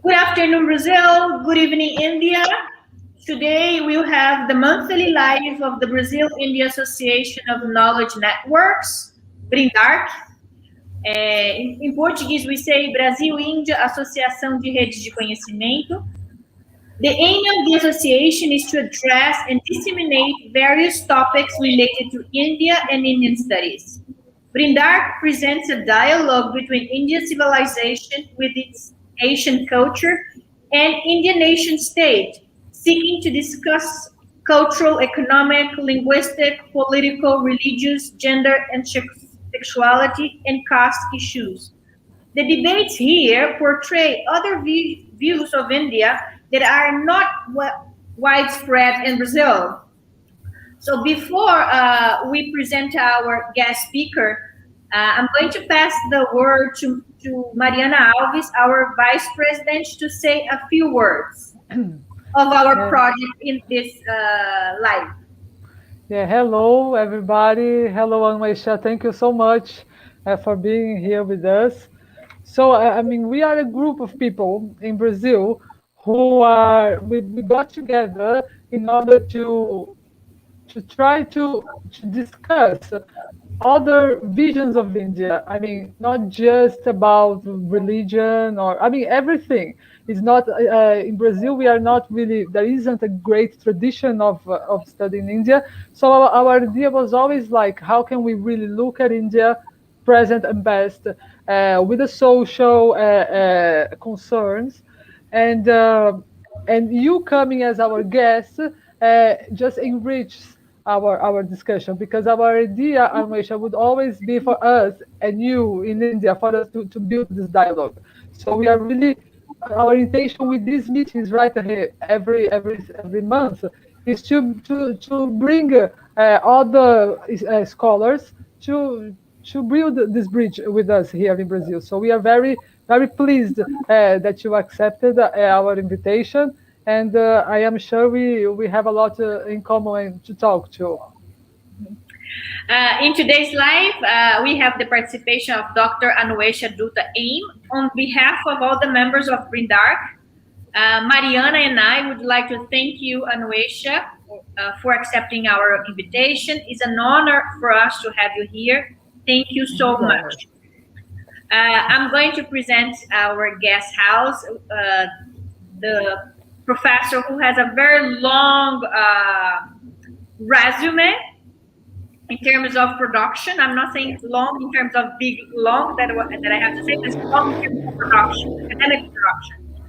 Good afternoon, Brazil. Good evening, India. Today we'll have the monthly live of the Brazil-India Association of Knowledge Networks, BRINDARC. Em português, we say Brasil-Índia Associação de Redes de Conhecimento. The aim of the association is to address and disseminate various topics related to India and Indian studies. BRINDARC presents a dialogue between Indian civilization with its Asian culture and Indian nation state, seeking to discuss cultural, economic, linguistic, political, religious, gender, and sexuality and caste issues. The debates here portray other views of India that are not widespread in Brazil. So before we present our guest speaker, I'm going to pass the word to Mariana Alves, our Vice President, to say a few words of our project in this live. Yeah, hello everybody. Hello Anweisha. Thank you so much for being here with us. So we are a group of people in Brazil who we got together in order to try to discuss other visions of India. Not just about religion or everything. It's not in Brazil. We are not really. There isn't a great tradition of studying India. So our idea was always like, how can we really look at India, present and past, with the social concerns, and you coming as our guest just enriches our discussion, because our idea, Anwesha, would always be for us and you in India, for us to build this dialogue. So we are really, our intention with these meetings right here every month is to bring other scholars to build this bridge with us here in Brazil. So we are very pleased that you accepted our invitation. And I am sure we have a lot in common to talk to. In today's live, we have the participation of Dr. Anwesha Dutta Aim. On behalf of all the members of BRINDARC, Mariana and I would like to thank you, Anwesha, for accepting our invitation. It's an honor for us to have you here. Thank you so much. I'm going to present our guest house, the professor who has a very long resume in terms of production. I'm not saying long in terms of big, long that I have to say, but it's long in terms of production, academic production.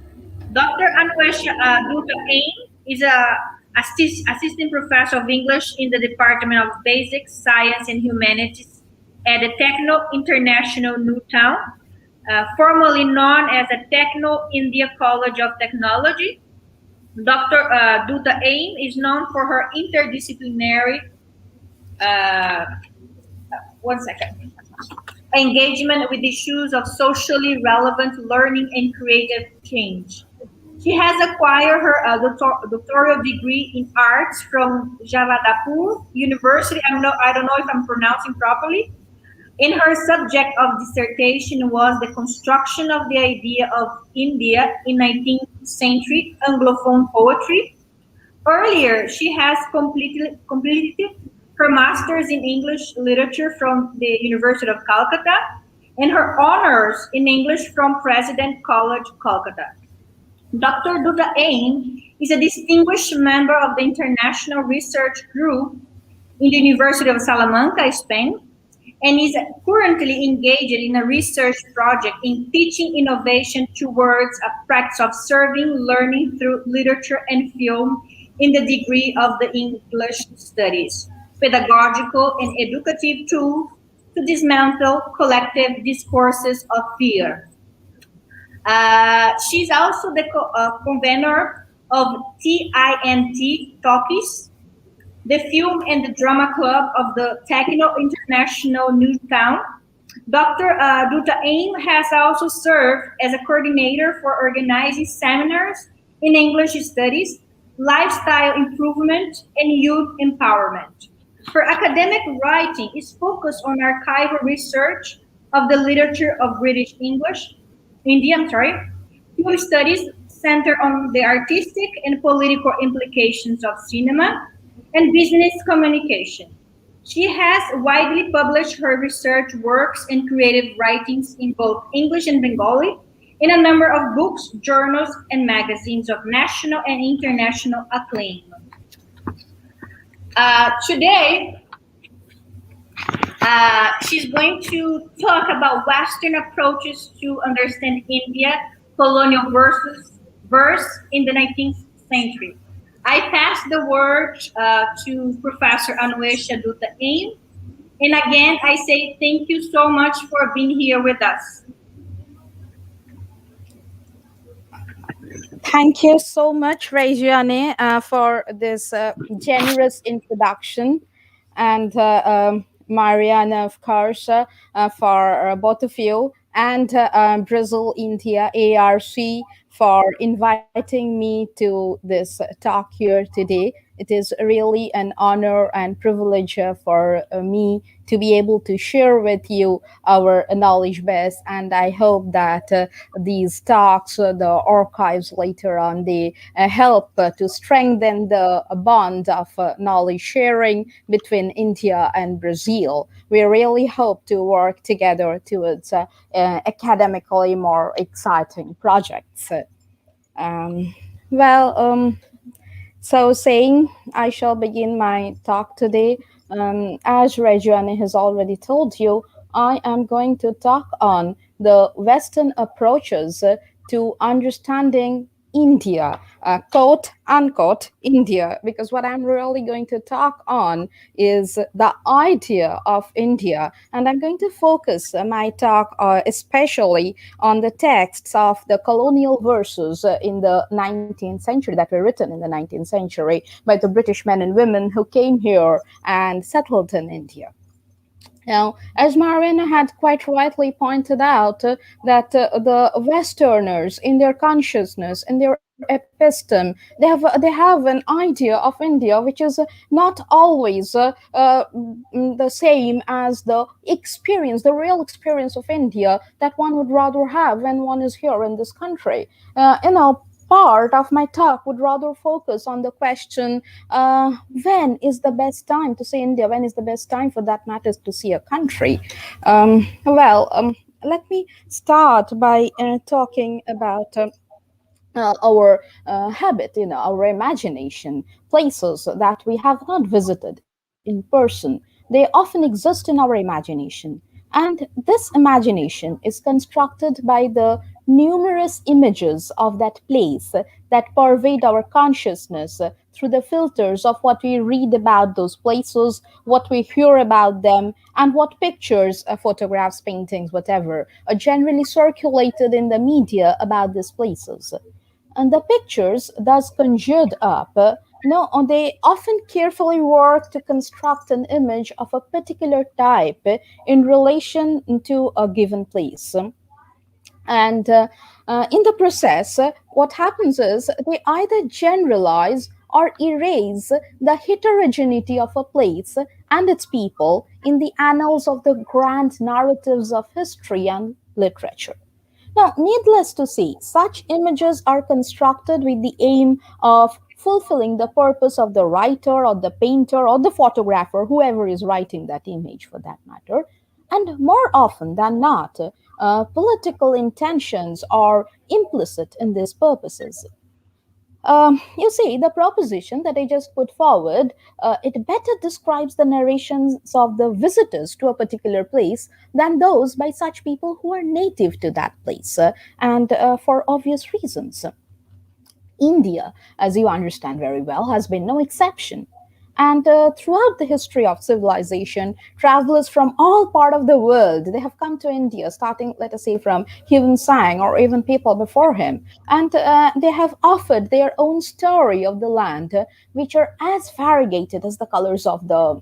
Dr. Anwesha Dutta Aim is a assistant professor of English in the Department of Basic Science and Humanities at the Techno International Newtown, formerly known as the Techno India College of Technology. Dr. Dutta Aim is known for her interdisciplinary engagement with issues of socially relevant learning and creative change. She has acquired her doctoral degree in arts from Javadapur University. I don't know if I'm pronouncing properly. And her subject of dissertation was the construction of the idea of India in 19th century Anglophone poetry. Earlier, she has completed her master's in English literature from the University of Calcutta and her honors in English from President College, Calcutta. Dr. Dutta Aim is a distinguished member of the International Research Group in the University of Salamanca, Spain, and is currently engaged in a research project in teaching innovation towards a practice of serving learning through literature and film in the degree of the English studies, pedagogical and educative tools to dismantle collective discourses of fear. She's also the convener of TINT Talkies, the Film and the Drama Club of the Techno International Newtown. Dr. Dutta Aim has also served as a coordinator for organizing seminars in English studies, lifestyle improvement, and youth empowerment. Her academic writing is focused on archival research of the literature of British India, Her studies center on the artistic and political implications of cinema and business communication. She has widely published her research works and creative writings in both English and Bengali in a number of books, journals, and magazines of national and international acclaim. Today, she's going to talk about Western approaches to understand India, colonial verse in the 19th century. I pass the word to Professor Anwesha Dutta Ain. And again, I say thank you so much for being here with us. Thank you so much, Regiane, for this generous introduction. And Mariana, of course, for both of you, and Brazil, India, ARC for inviting me to this talk here today. It is really an honor and privilege for me to be able to share with you our knowledge base. And I hope that these talks, the archives later on, they help to strengthen the bond of knowledge sharing between India and Brazil. We really hope to work together towards academically more exciting projects. Um, well, so, saying I shall begin my talk today. As Regiane has already told you, I am going to talk on the Western approaches to understanding India, quote unquote India, because what I'm really going to talk on is the idea of India. And I'm going to focus my talk especially on the texts of the colonial verses in the 19th century that were written in the 19th century by the British men and women who came here and settled in India. Now, as Marina had quite rightly pointed out, that the Westerners, in their consciousness, in their episteme, they have an idea of India which is not always the same as the experience, the real experience of India that one would rather have when one is here in this country. Part of my talk would rather focus on the question, when is the best time to see India? When is the best time for that matter to see a country? Let me start by talking about our habit, our imagination, places that we have not visited in person. They often exist in our imagination. And this imagination is constructed by the numerous images of that place that pervade our consciousness through the filters of what we read about those places, what we hear about them, and what pictures, photographs, paintings, whatever, are generally circulated in the media about these places. And the pictures thus conjured up, no, they often carefully work to construct an image of a particular type in relation to a given place. And in the process, what happens is they either generalize or erase the heterogeneity of a place and its people in the annals of the grand narratives of history and literature. Now, needless to say, such images are constructed with the aim of fulfilling the purpose of the writer or the painter or the photographer, whoever is writing that image for that matter. And more often than not, political intentions are implicit in these purposes. You see, the proposition that I just put forward, it better describes the narrations of the visitors to a particular place than those by such people who are native to that place, and for obvious reasons. India, as you understand very well, has been no exception. And throughout the history of civilization, travelers from all part of the world, they have come to India, starting, let us say, from Huan Sang or even people before him. And they have offered their own story of the land, which are as variegated as the colors of the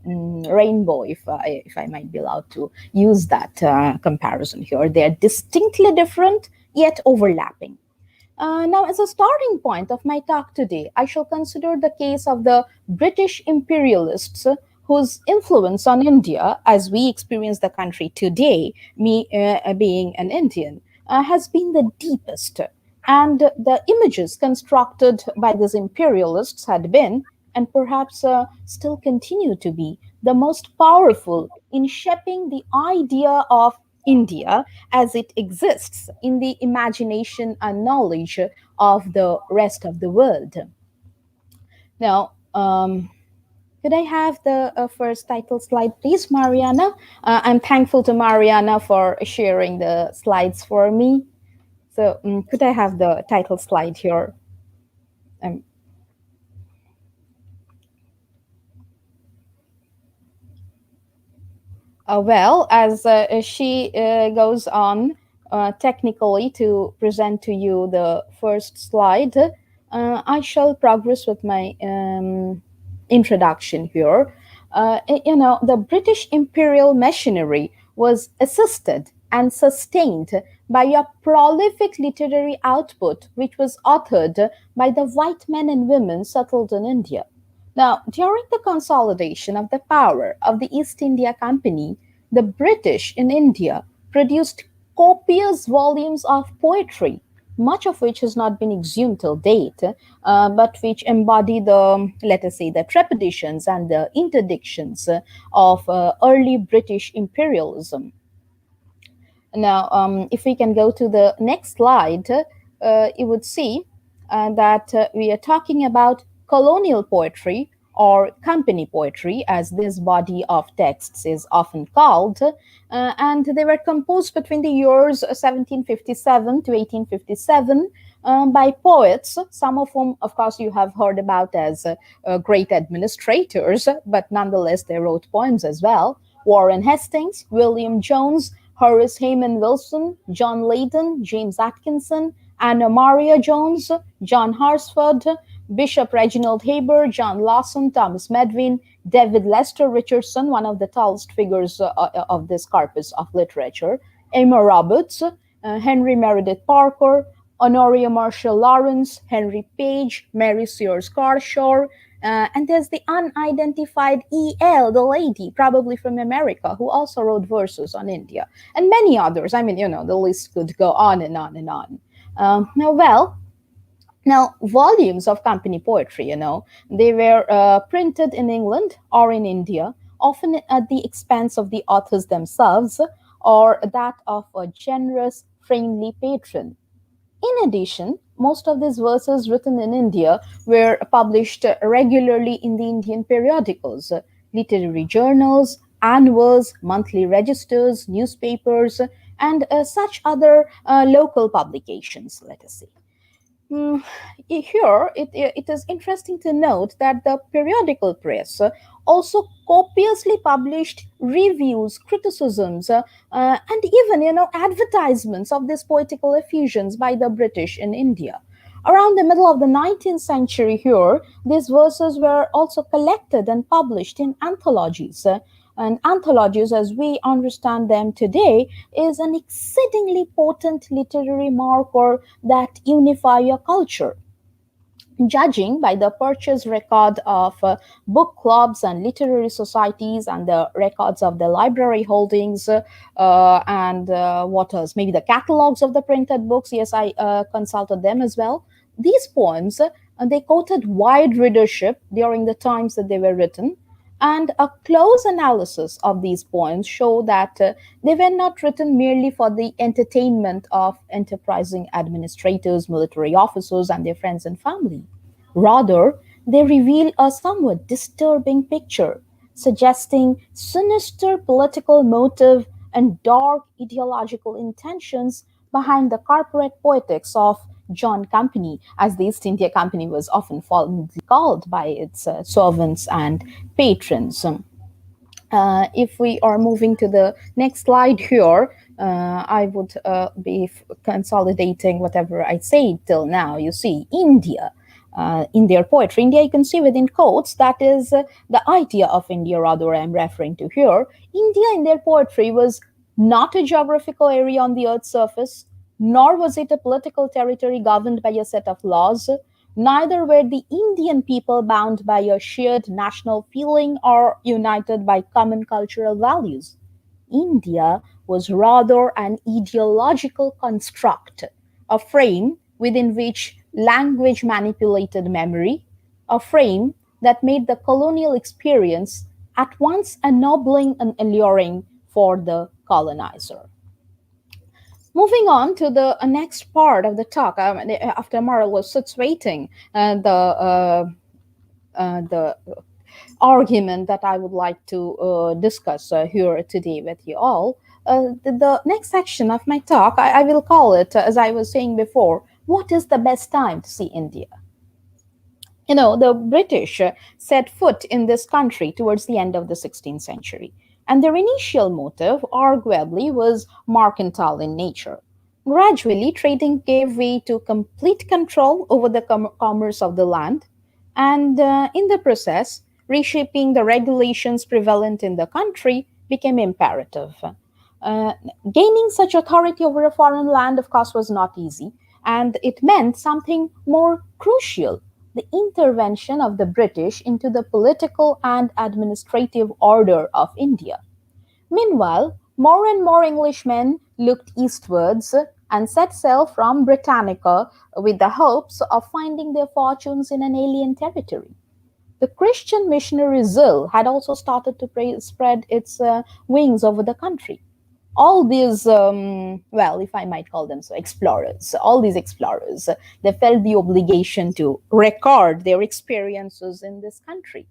rainbow, if I might be allowed to use that comparison here. They are distinctly different, yet overlapping. Now, as a starting point of my talk today, I shall consider the case of the British imperialists whose influence on India, as we experience the country today, me being an Indian, has been the deepest. And the images constructed by these imperialists had been, and perhaps still continue to be, the most powerful in shaping the idea of India as it exists in the imagination and knowledge of the rest of the world. Now, could I have the first title slide, please, Mariana? I'm thankful to Mariana for sharing the slides for me. So, could I have the title slide here? Um, well, as she goes on technically to present to you the first slide, I shall progress with my introduction here. The British imperial machinery was assisted and sustained by a prolific literary output which was authored by the white men and women settled in India. Now, during the consolidation of the power of the East India Company, the British in India produced copious volumes of poetry, much of which has not been exhumed till date, but which embody the, let us say, the trepidations and the interdictions of early British imperialism. Now, if we can go to the next slide, you would see that we are talking about colonial poetry or company poetry, as this body of texts is often called, and they were composed between the years 1757 to 1857 by poets, some of whom, of course, you have heard about as great administrators, but nonetheless, they wrote poems as well. Warren Hastings, William Jones, Horace Hayman Wilson, John Leyden, James Atkinson, Anna Maria Jones, John Harsford, Bishop Reginald Haber, John Lawson, Thomas Medwin, David Lester Richardson, one of the tallest figures of this corpus of literature, Emma Roberts, Henry Meredith Parker, Honoria Marshall Lawrence, Henry Page, Mary Sears Carshaw, and there's the unidentified E.L., the lady, probably from America, who also wrote verses on India, and many others. I mean, the list could go on and on and on. Now, volumes of company poetry, they were printed in England or in India, often at the expense of the authors themselves or that of a generous, friendly patron. In addition, most of these verses written in India were published regularly in the Indian periodicals, literary journals, annuals, monthly registers, newspapers, and such other local publications, let us say. Here, it is interesting to note that the periodical press also copiously published reviews, criticisms, and even, advertisements of these poetical effusions by the British in India. Around the middle of the 19th century here, these verses were also collected and published in anthologies. And anthologies, as we understand them today, is an exceedingly potent literary marker that unify a culture. Judging by the purchase record of book clubs and literary societies and the records of the library holdings and what else, maybe the catalogs of the printed books, yes, I consulted them as well. These poems, they quoted wide readership during the times that they were written, and a close analysis of these poems show that they were not written merely for the entertainment of enterprising administrators, military officers, and their friends and family. Rather, they reveal a somewhat disturbing picture, suggesting sinister political motive and dark ideological intentions behind the corporate poetics of John Company, as the East India Company was often fondly called by its servants and patrons. If we are moving to the next slide here, I would be consolidating whatever I said till now. You see, India. In their poetry. India, you can see within quotes, that is the idea of India, rather, I'm referring to here. India in their poetry was not a geographical area on the earth's surface, nor was it a political territory governed by a set of laws. Neither were the Indian people bound by a shared national feeling or united by common cultural values. India was rather an ideological construct, a frame within which language manipulated memory, a frame that made the colonial experience at once ennobling and alluring for the colonizer. Moving on to the next part of the talk, after Mara was situating the argument that I would like to discuss here today with you all. The next section of my talk, I will call it, as I was saying before, what is the best time to see India? The British set foot in this country towards the end of the 16th century, and their initial motive, arguably, was mercantile in nature. Gradually, trading gave way to complete control over the commerce of the land, and in the process, reshaping the regulations prevalent in the country became imperative. Uh, Gaining such authority over a foreign land, of course, was not easy, and it meant something more crucial: the intervention of the British into the political and administrative order of India. Meanwhile, more and more Englishmen looked eastwards and set sail from Britannica with the hopes of finding their fortunes in an alien territory. The Christian missionary zeal had also started to spread its wings over the country. All these, well, if I might call them so, explorers, all these explorers, they felt the obligation to record their experiences in this country,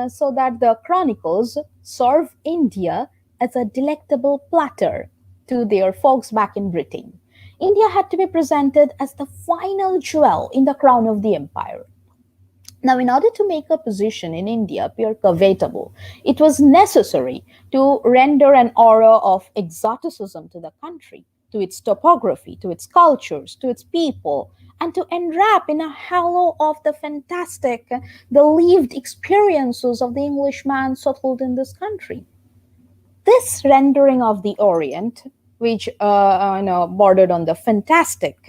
so that the chronicles serve India as a delectable platter to their folks back in Britain. India had to be presented as the final jewel in the crown of the empire. Now, in order to make a position in India appear covetable, it was necessary to render an aura of exoticism to the country, to its topography, to its cultures, to its people, and to enwrap in a halo of the fantastic, the lived experiences of the Englishman settled in this country. This rendering of the Orient, which bordered on the fantastic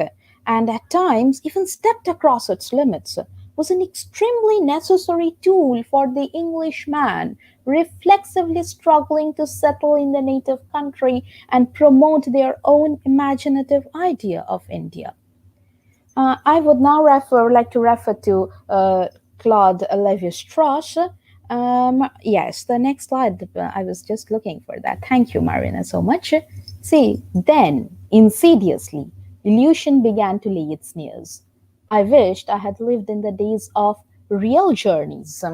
and at times even stepped across its limits, was an extremely necessary tool for the Englishman reflexively struggling to settle in the native country and promote their own imaginative idea of India. I would now like to refer to Claude Lévi-Strauss. Yes, the next slide. I was just looking for that. Thank you, Marina, so much. See, then, insidiously, illusion began to lay its snares. I wished I had lived in the days of real journeys.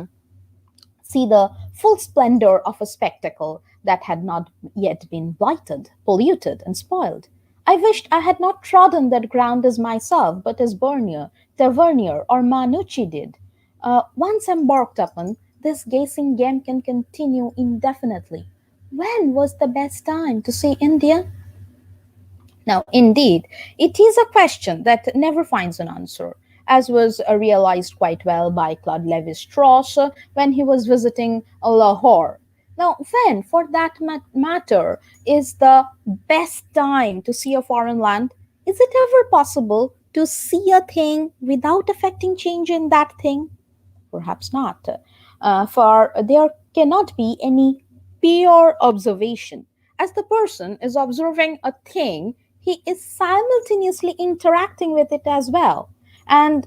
See the full splendor of a spectacle that had not yet been blighted, polluted, and spoiled. I wished I had not trodden that ground as myself, but as Bernier, Tavernier, or Manucci did. Once embarked upon, this gazing game can continue indefinitely. When was the best time to see India? Now, indeed, it is a question that never finds an answer, as was realized quite well by Claude Lévi-Strauss when he was visiting Lahore. Now, when, for that matter, is the best time to see a foreign land? Is it ever possible to see a thing without affecting change in that thing? Perhaps not, for there cannot be any pure observation. As the person is observing a thing, he is simultaneously interacting with it as well, and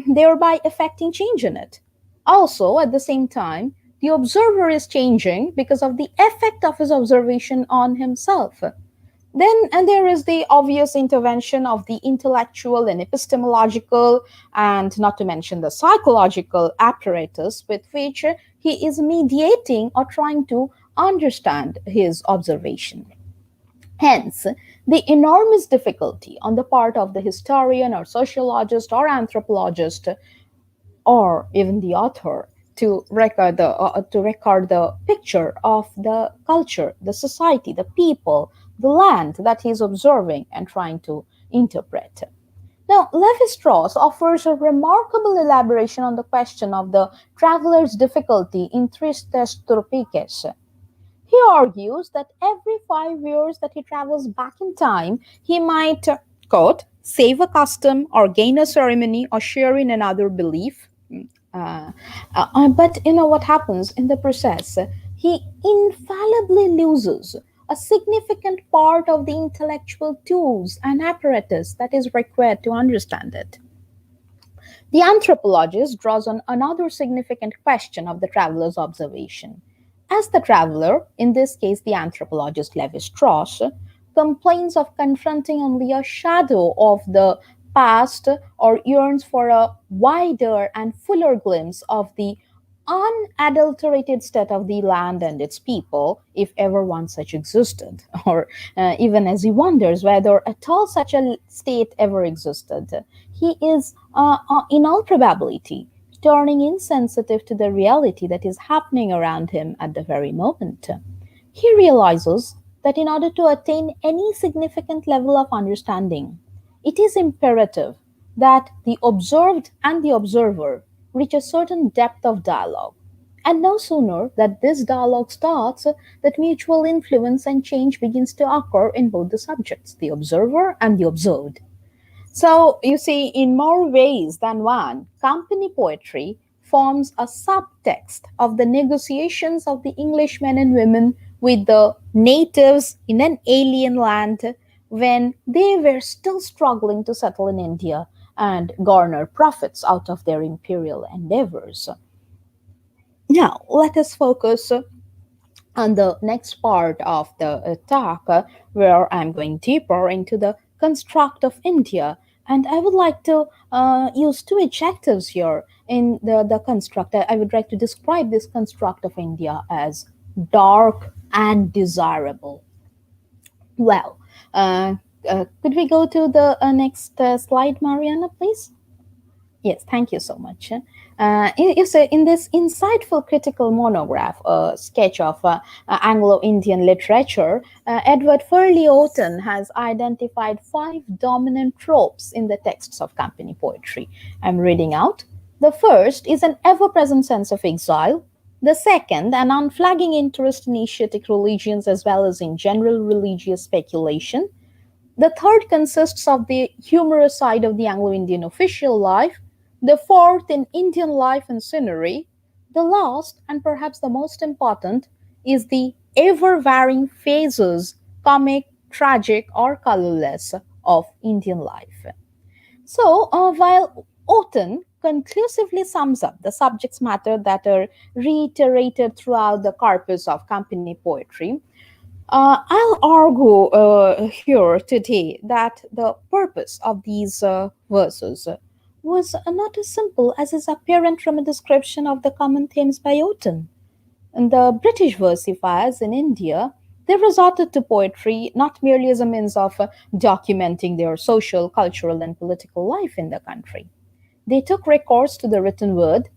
thereby affecting change in it. Also, at the same time, the observer is changing because of the effect of his observation on himself. Then, and there is the obvious intervention of the intellectual and epistemological, and not to mention the psychological apparatus with which he is mediating or trying to understand his observation. Hence, the enormous difficulty on the part of the historian or sociologist or anthropologist or even the author to record the picture of the culture, the society, the people, the land that he is observing and trying to interpret. Now, Lévi-Strauss offers a remarkable elaboration on the question of the traveler's difficulty in Tristes Tropiques. He argues that every 5 years that he travels back in time, he might, quote, save a custom or gain a ceremony or share in another belief. But you know what happens in the process? He infallibly loses a significant part of the intellectual tools and apparatus that is required to understand it. The anthropologist draws on another significant question of the traveler's observation. As the traveler, in this case the anthropologist Levi Strauss, complains of confronting only a shadow of the past or yearns for a wider and fuller glimpse of the unadulterated state of the land and its people, if ever one such existed, or even as he wonders whether at all such a state ever existed, he is, in all probability, turning insensitive to the reality that is happening around him at the very moment. He realizes that in order to attain any significant level of understanding, it is imperative that the observed and the observer reach a certain depth of dialogue. And no sooner that this dialogue starts, that mutual influence and change begins to occur in both the subjects, the observer and the observed. So, you see, in more ways than one, company poetry forms a subtext of the negotiations of the English men and women with the natives in an alien land when they were still struggling to settle in India and garner profits out of their imperial endeavors. Now, let us focus on the next part of the talk, where I'm going deeper into the construct of India. And I would like to use two adjectives here in the construct. I would like to describe this construct of India as dark and desirable. Well, could we go to the next slide, Mariana, please? Yes, thank you so much. You say in this insightful critical monograph, a sketch of Anglo-Indian literature, Edward Furley Oaten has identified five dominant tropes in the texts of company poetry. I'm reading out. The first is an ever-present sense of exile. The second, an unflagging interest in Asiatic religions as well as in general religious speculation. The third consists of the humorous side of the Anglo-Indian official life. The fourth in Indian life and scenery. The last, and perhaps the most important, is the ever-varying phases, comic, tragic, or colorless, of Indian life. So, while Oaten conclusively sums up the subject matter that are reiterated throughout the corpus of company poetry, I'll argue here today that the purpose of these verses was not as simple as is apparent from a description of the common themes by Oaten. And the British versifiers in India, they resorted to poetry not merely as a means of documenting their social, cultural, and political life in the country. They took recourse to the written word,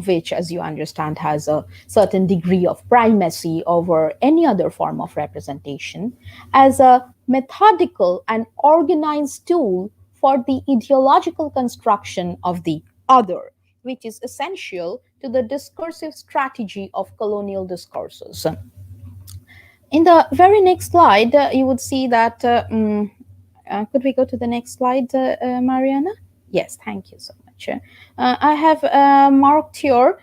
which, as you understand, has a certain degree of primacy over any other form of representation, as a methodical and organized tool for the ideological construction of the other, which is essential to the discursive strategy of colonial discourses. In the very next slide, you would see that. Could we go to the next slide, Mariana? Yes, thank you so much. I have marked here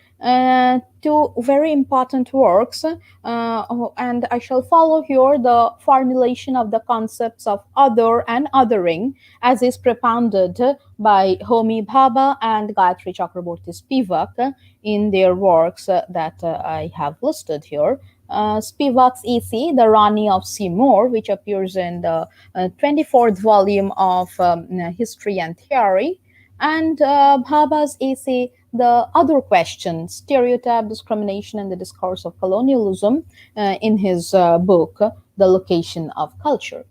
two very important works, and I shall follow here the formulation of the concepts of other and othering as is propounded by Homi Bhabha and Gayatri Chakraborty Spivak in their works that I have listed here. Spivak's essay, The Rani of Seymour, which appears in the 24th volume of History and Theory, and Bhabha's essay, The Other Question, Stereotype, Discrimination, and the Discourse of Colonialism, in his book, The Location of Culture.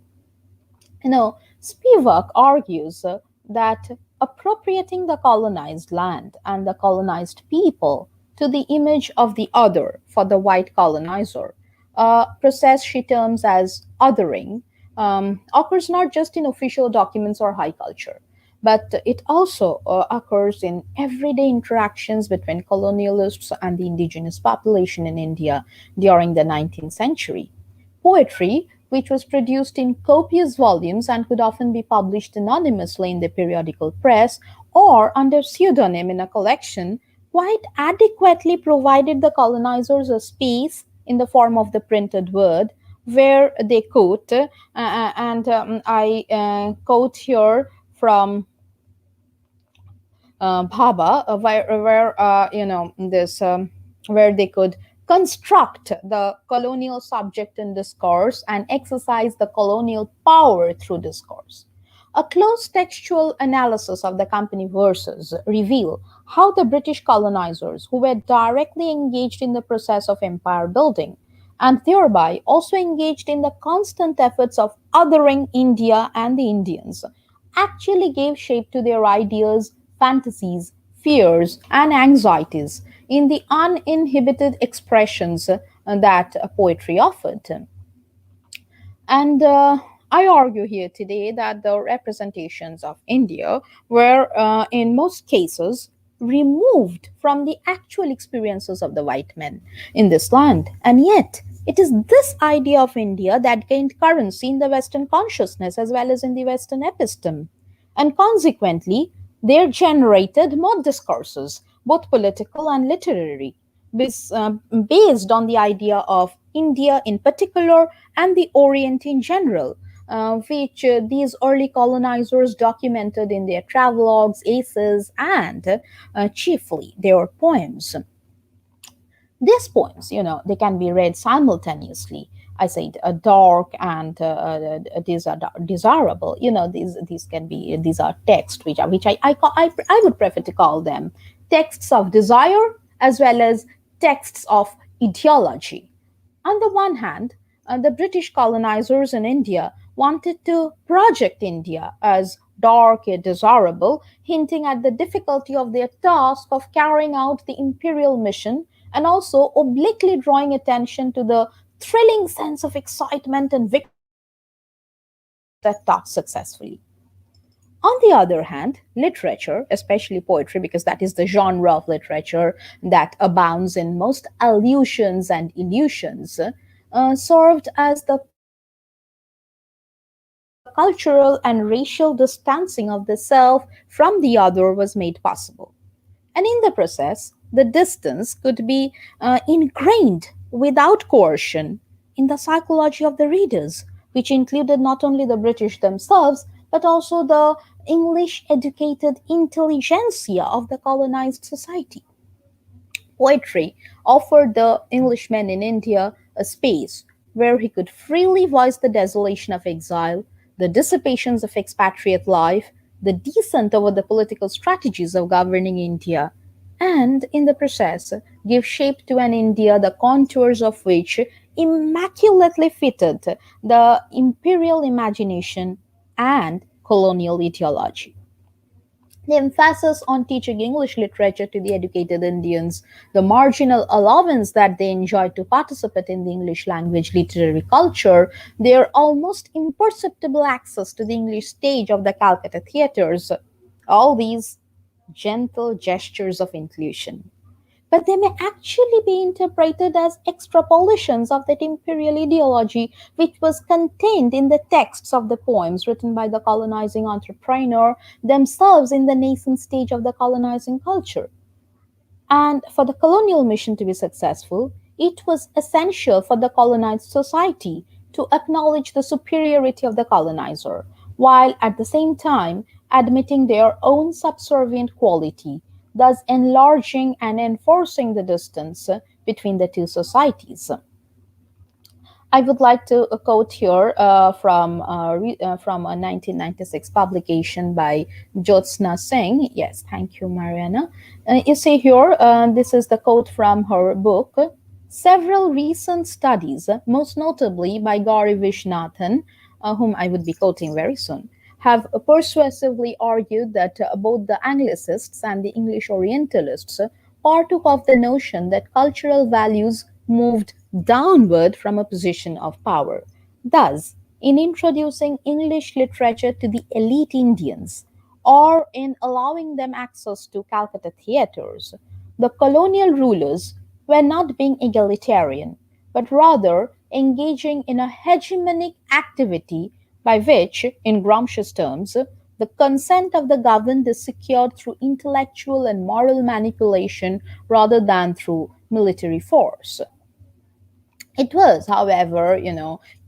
Spivak argues that appropriating the colonized land and the colonized people to the image of the other for the white colonizer, a process she terms as othering, occurs not just in official documents or high culture, but it also occurs in everyday interactions between colonialists and the indigenous population in India during the 19th century. Poetry, which was produced in copious volumes and could often be published anonymously in the periodical press or under pseudonym in a collection, quite adequately provided the colonizers a space in the form of the printed word where they quote, and I quote here from Bhaba, where this where they could construct the colonial subject in discourse and exercise the colonial power through discourse. A close textual analysis of the company verses reveal how the British colonizers, who were directly engaged in the process of empire building, and thereby also engaged in the constant efforts of othering India and the Indians, actually gave shape to their ideas, fantasies, fears, and anxieties in the uninhibited expressions that poetry offered. And I argue here today that the representations of India were, in most cases, removed from the actual experiences of the white men in this land. And yet, it is this idea of India that gained currency in the Western consciousness as well as in the Western episteme. And consequently, they generated more discourses, both political and literary, based on the idea of India in particular and the Orient in general, which these early colonizers documented in their travelogues, essays, and chiefly their poems. These poems, they can be read simultaneously. I said dark and these are desirable. These can be these are texts which I would prefer to call them texts of desire as well as texts of ideology. On the one hand, the British colonizers in India wanted to project India as dark yet desirable, hinting at the difficulty of their task of carrying out the imperial mission and also obliquely drawing attention to the thrilling sense of excitement and victory that comes with accomplishing that task successfully. On the other hand, literature, especially poetry, because that is the genre of literature that abounds in most allusions and illusions, served as the platform through which the cultural and racial distancing of the self from the other was made possible. And in the process, the distance could be ingrained without coercion in the psychology of the readers, which included not only the British themselves, but also the English educated intelligentsia of the colonized society. Poetry offered the Englishman in India a space where he could freely voice the desolation of exile, the dissipations of expatriate life, the descent over the political strategies of governing India, and in the process give shape to an India the contours of which immaculately fitted the imperial imagination and colonial ideology. The emphasis on teaching English literature to the educated Indians, the marginal allowance that they enjoyed to participate in the English language literary culture, their almost imperceptible access to the English stage of the Calcutta theatres, all these gentle gestures of inclusion, but they may actually be interpreted as extrapolations of that imperial ideology which was contained in the texts of the poems written by the colonizing entrepreneur themselves in the nascent stage of the colonizing culture. And for the colonial mission to be successful, it was essential for the colonized society to acknowledge the superiority of the colonizer, while at the same time admitting their own subservient quality, thus enlarging and enforcing the distance between the two societies. I would like to quote here from a 1996 publication by Jyotsna Singh. Yes, thank you, Mariana. You see here, this is the quote from her book. Several recent studies, most notably by Gauri Vishnathan, whom I would be quoting very soon, have persuasively argued that both the Anglicists and the English Orientalists partook of the notion that cultural values moved downward from a position of power. Thus, in introducing English literature to the elite Indians, or in allowing them access to Calcutta theatres, the colonial rulers were not being egalitarian, but rather engaging in a hegemonic activity by which, in Gramsci's terms, the consent of the governed is secured through intellectual and moral manipulation rather than through military force. It was, however,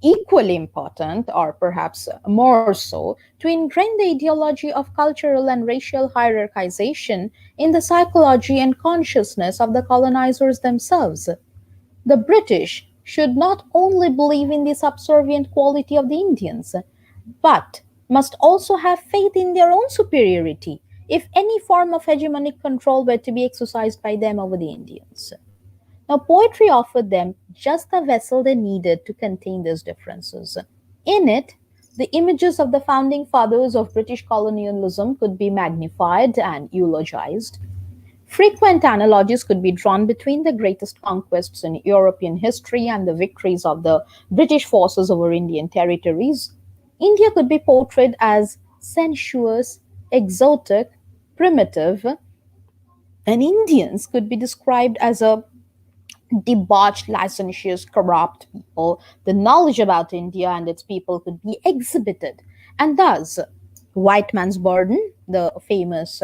equally important, or perhaps more so, to ingrain the ideology of cultural and racial hierarchization in the psychology and consciousness of the colonizers themselves. The British should not only believe in the subservient quality of the Indians, but must also have faith in their own superiority if any form of hegemonic control were to be exercised by them over the Indians. Now, poetry offered them just the vessel they needed to contain these differences. In it, the images of the founding fathers of British colonialism could be magnified and eulogized. Frequent analogies could be drawn between the greatest conquests in European history and the victories of the British forces over Indian territories. India could be portrayed as sensuous, exotic, primitive, and Indians could be described as a debauched, licentious, corrupt people. The knowledge about India and its people could be exhibited. And thus, white man's burden, the famous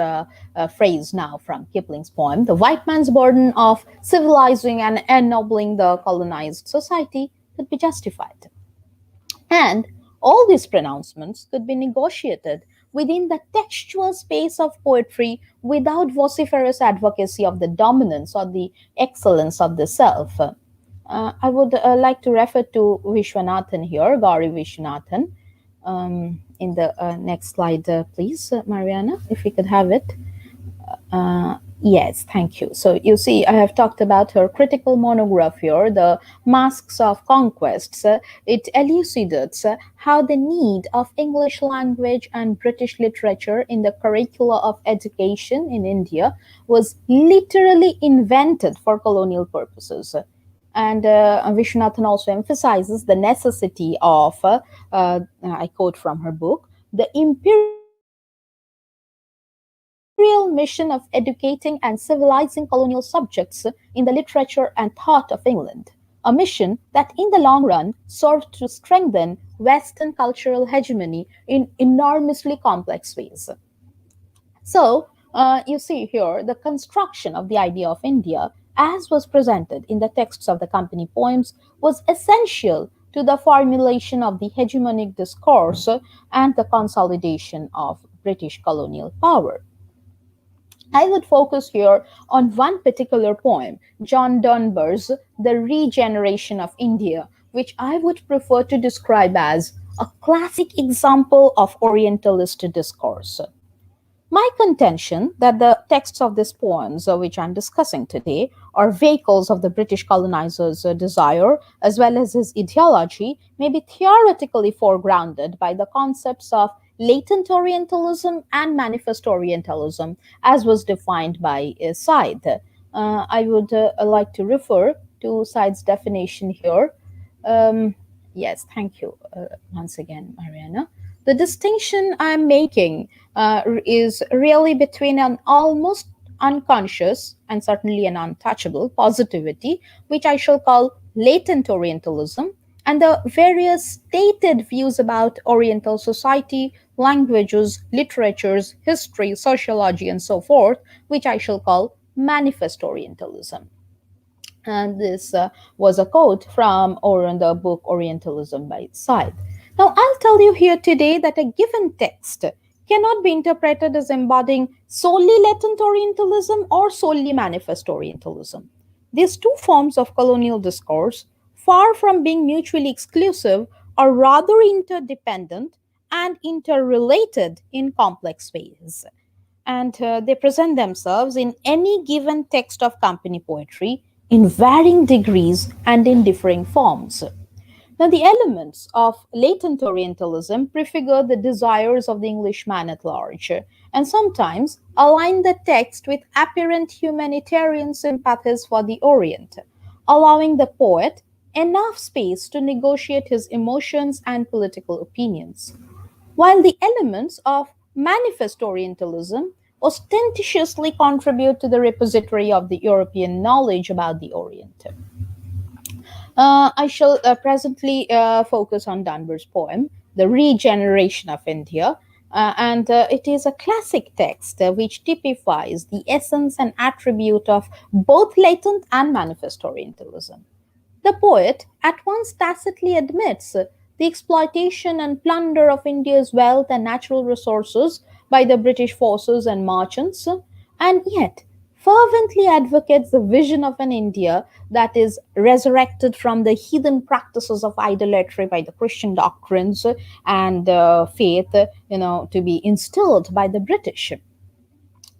phrase now from Kipling's poem, the white man's burden of civilizing and ennobling the colonized society could be justified. And all these pronouncements could be negotiated within the textual space of poetry without vociferous advocacy of the dominance or the excellence of the self. I would like to refer to Vishwanathan here, Gauri Vishwanathan. In the next slide, please, Mariana, if we could have it. Yes, thank you. So you see, I have talked about her critical monograph here, The Masks of Conquests. It elucidates how the need of English language and British literature in the curricula of education in India was literally invented for colonial purposes. And Vishwanathan also emphasizes the necessity of, I quote from her book, the imperial mission of educating and civilizing colonial subjects in the literature and thought of England, a mission that in the long run served to strengthen Western cultural hegemony in enormously complex ways. So, you see here the construction of the idea of India, as was presented in the texts of the company poems, was essential to the formulation of the hegemonic discourse and the consolidation of British colonial power. I would focus here on one particular poem, John Dunbar's The Regeneration of India, which I would prefer to describe as a classic example of Orientalist discourse. My contention that the texts of these poems, which I'm discussing today, are vehicles of the British colonizer's desire as well as his ideology may be theoretically foregrounded by the concepts of latent Orientalism and manifest Orientalism, as was defined by Said. I would like to refer to Said's definition here. Um, yes, thank you once again, Mariana. The distinction I'm making is really between an almost unconscious and certainly an untouchable positivity, which I shall call latent Orientalism, and the various stated views about Oriental society, languages, literatures, history, sociology, and so forth, which I shall call manifest Orientalism. And this was a quote from or in the book Orientalism by Said. Now, I'll tell you here today that a given text cannot be interpreted as embodying solely latent Orientalism or solely manifest Orientalism. These two forms of colonial discourse, far from being mutually exclusive, are rather interdependent and interrelated in complex ways. And they present themselves in any given text of company poetry in varying degrees and in differing forms. Now, the elements of latent Orientalism prefigure the desires of the Englishman at large, and sometimes align the text with apparent humanitarian sympathies for the Orient, allowing the poet enough space to negotiate his emotions and political opinions, while the elements of manifest Orientalism ostentatiously contribute to the repository of the European knowledge about the Orient. I shall presently focus on Dunbar's poem, The Regeneration of India, and it is a classic text which typifies the essence and attribute of both latent and manifest Orientalism. The poet at once tacitly admits the exploitation and plunder of India's wealth and natural resources by the British forces and merchants, and yet fervently advocates the vision of an India that is resurrected from the heathen practices of idolatry by the Christian doctrines and faith, to be instilled by the British.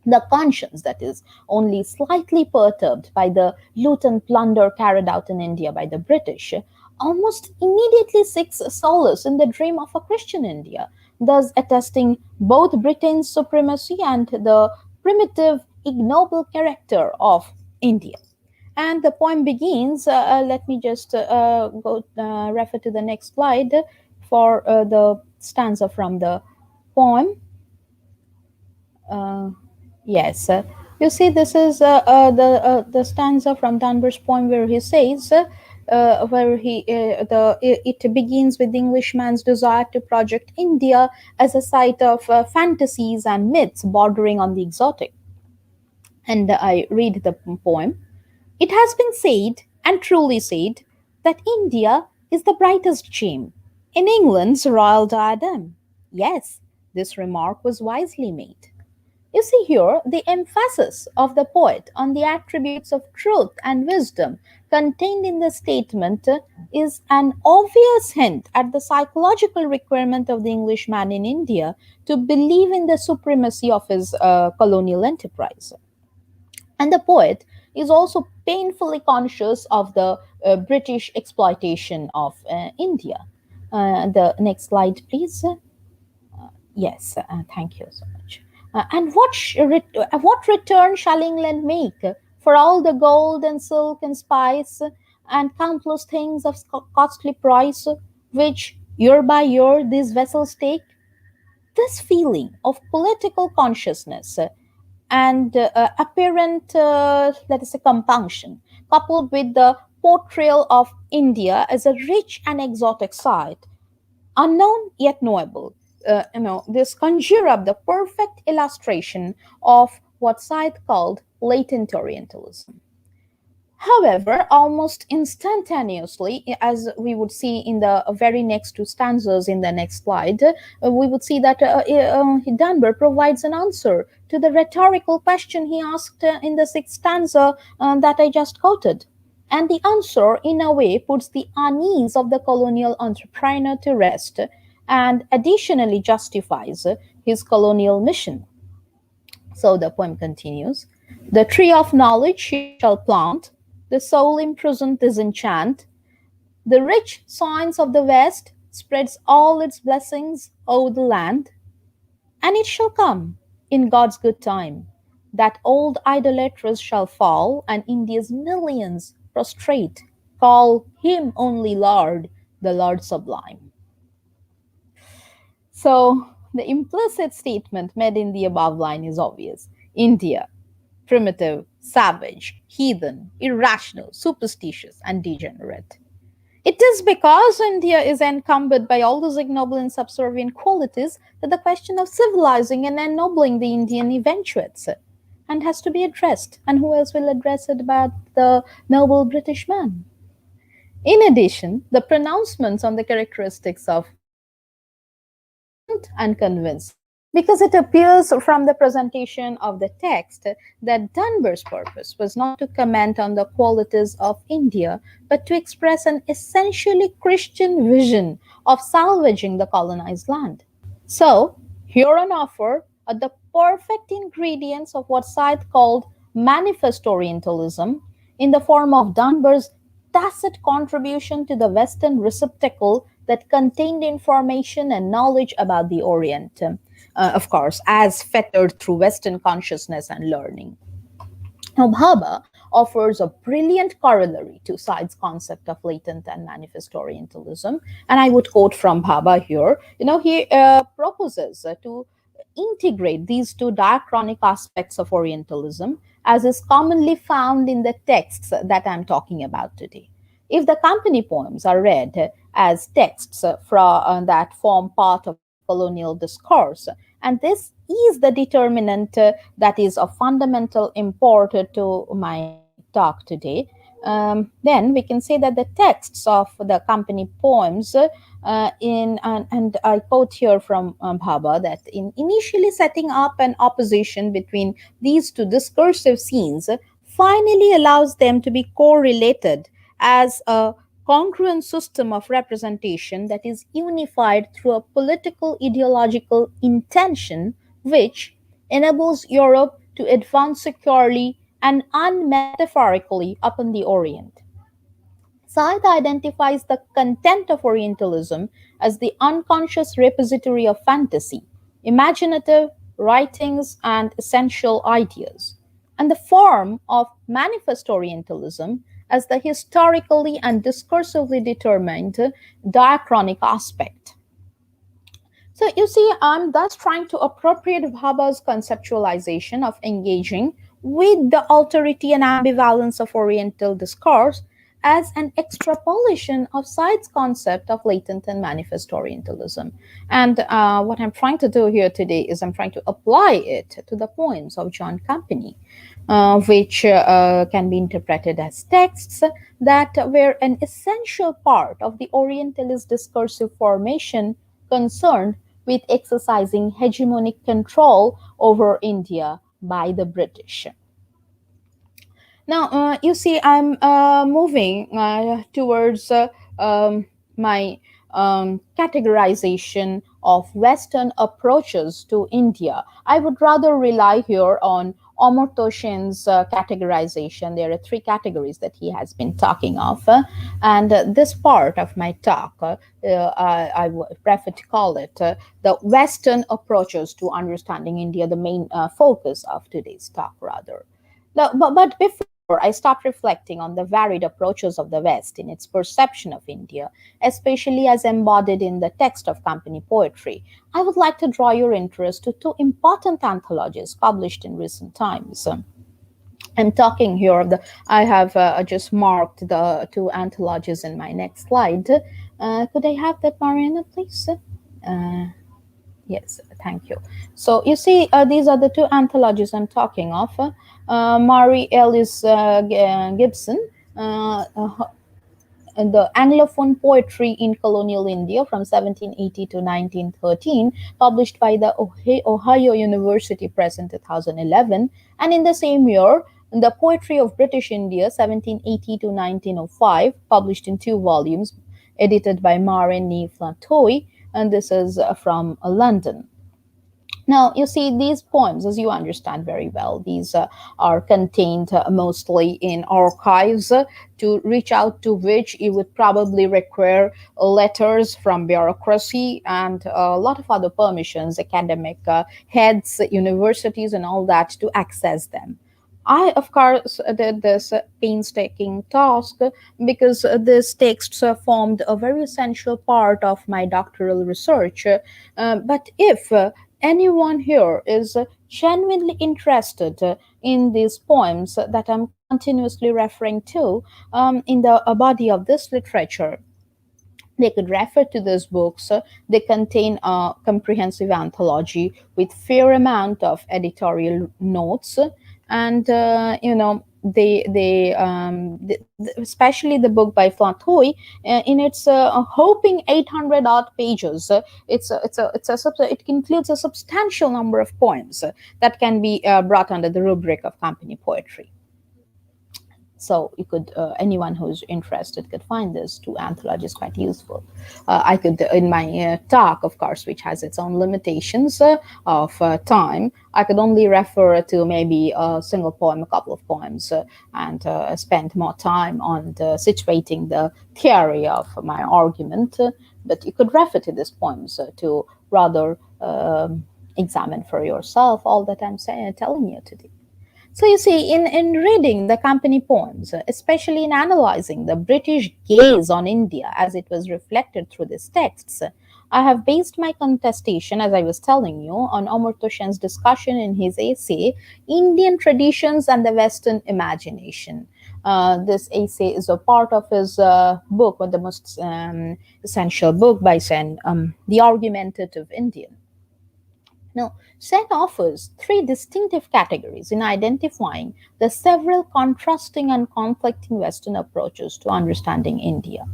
The conscience that is only slightly perturbed by the loot and plunder carried out in India by the British almost immediately seeks solace in the dream of a Christian India, thus attesting both Britain's supremacy and the primitive, ignoble character of India. And the poem begins. Let me just go refer to the next slide for the stanza from the poem. Uh, Yes, you see, this is the stanza from Dunbar's poem where he says, where it begins with the Englishman's desire to project India as a site of fantasies and myths bordering on the exotic. And I read the poem. It has been said, and truly said, that India is the brightest gem in England's royal diadem. Yes, this remark was wisely made. You see here the emphasis of the poet on the attributes of truth and wisdom contained in the statement is an obvious hint at the psychological requirement of the Englishman in India to believe in the supremacy of his colonial enterprise. And the poet is also painfully conscious of the British exploitation of India. The next slide, please. Yes, thank you so much. And what return shall England make for all the gold and silk and spice and countless things of costly price, which year by year these vessels take? This feeling of political consciousness and apparent, let us say, compunction, coupled with the portrayal of India as a rich and exotic site, unknown yet knowable. This conjure up the perfect illustration of what Said called latent Orientalism. However, almost instantaneously, as we would see in the very next two stanzas in the next slide, we would see that Dunbar provides an answer to the rhetorical question he asked in the sixth stanza that I just quoted. And the answer, in a way, puts the unease of the colonial entrepreneur to rest and additionally justifies his colonial mission. So the poem continues. The tree of knowledge you shall plant, the soul imprisoned disenchant. The rich science of the West spreads all its blessings o'er the land. And it shall come, in God's good time, that old idolaters shall fall, and India's millions prostrate call him only Lord, the Lord sublime. So the implicit statement made in the above line is obvious. India, primitive, savage, heathen, irrational, superstitious, and degenerate. It is because India is encumbered by all those ignoble and subservient qualities that the question of civilizing and ennobling the Indian eventuates and has to be addressed. And who else will address it but the noble British man? In addition, the pronouncements on the characteristics of India are potent and convincing because it appears from the presentation of the text that Dunbar's purpose was not to comment on the qualities of India, but to express an essentially Christian vision of salvaging the colonized land. So, here on offer are the perfect ingredients of what Said called manifest Orientalism in the form of Dunbar's tacit contribution to the Western receptacle that contained information and knowledge about the Orient, of course, as fettered through Western consciousness and learning. Now, Bhabha offers a brilliant corollary to Said's concept of latent and manifest Orientalism. And I would quote from Bhabha here. He proposes to integrate these two diachronic aspects of Orientalism as is commonly found in the texts that I'm talking about today. If the company poems are read as texts that form part of the colonial discourse, and this is the determinant that is of fundamental import to my talk today, Then we can say that the texts of the company poems and I quote here from Bhabha that in initially setting up an opposition between these two discursive scenes finally allows them to be correlated as a congruent system of representation that is unified through a political ideological intention which enables Europe to advance securely and unmetaphorically upon the Orient. Said identifies the content of Orientalism as the unconscious repository of fantasy, imaginative writings, and essential ideas, and the form of manifest Orientalism as the historically and discursively determined diachronic aspect. So you see, I'm thus trying to appropriate Bhabha's conceptualization of engaging with the alterity and ambivalence of Oriental discourse as an extrapolation of Said's concept of latent and manifest Orientalism. And what I'm trying to do here today is I'm trying to apply it to the poems of John Company, which can be interpreted as texts that were an essential part of the Orientalist discursive formation concerned with exercising hegemonic control over India by the British. Now, you see, I'm moving towards my categorization of Western approaches to India. I would rather rely here on Amartya Sen's categorization. There are three categories that he has been talking of, and this part of my talk, I would prefer to call it the Western approaches to understanding India, the main focus of today's talk, rather. But before I start reflecting on the varied approaches of the West in its perception of India, especially as embodied in the text of company poetry, I would like to draw your interest to two important anthologies published in recent times. I'm talking here of the, I have just marked the two anthologies in my next slide. Could I have that, Mariana, please? Yes, thank you. So you see, these are the two anthologies I'm talking of. Mary Ellis Gibson, the Anglophone Poetry in Colonial India from 1780 to 1913, published by the Ohio University Press in 2011. And in the same year, The Poetry of British India, 1780 to 1905, published in 2 volumes, edited by Marin Ni Flatoy, and this is from London. Now, you see, these poems, as you understand very well, these are contained mostly in archives to reach out to which you would probably require letters from bureaucracy and a lot of other permissions, academic heads, universities, and all that to access them. I, of course, did this painstaking task because these texts formed a very essential part of my doctoral research. But if anyone here is genuinely interested in these poems that I'm continuously referring to in the body of this literature, they could refer to these books. They contain a comprehensive anthology with fair amount of editorial notes, and especially the book by Flatoy, in its hoping 800 odd pages, it includes a substantial number of poems that can be brought under the rubric of company poetry. So you could, anyone who's interested could find this two anthologies quite useful. I could, in my talk, of course, which has its own limitations of time, I could only refer to maybe a single poem, a couple of poems, and spend more time on situating the theory of my argument. But you could refer to these poems to rather examine for yourself all that I'm telling you today. So you see, in reading the company poems, especially in analyzing the British gaze on India as it was reflected through these texts, I have based my contestation, as I was telling you, on Amartya Sen's discussion in his essay, Indian Traditions and the Western Imagination. This essay is a part of his book, or the most essential book by Sen, The Argumentative Indian. Now, Sen offers three distinctive categories in identifying the several contrasting and conflicting Western approaches to understanding India.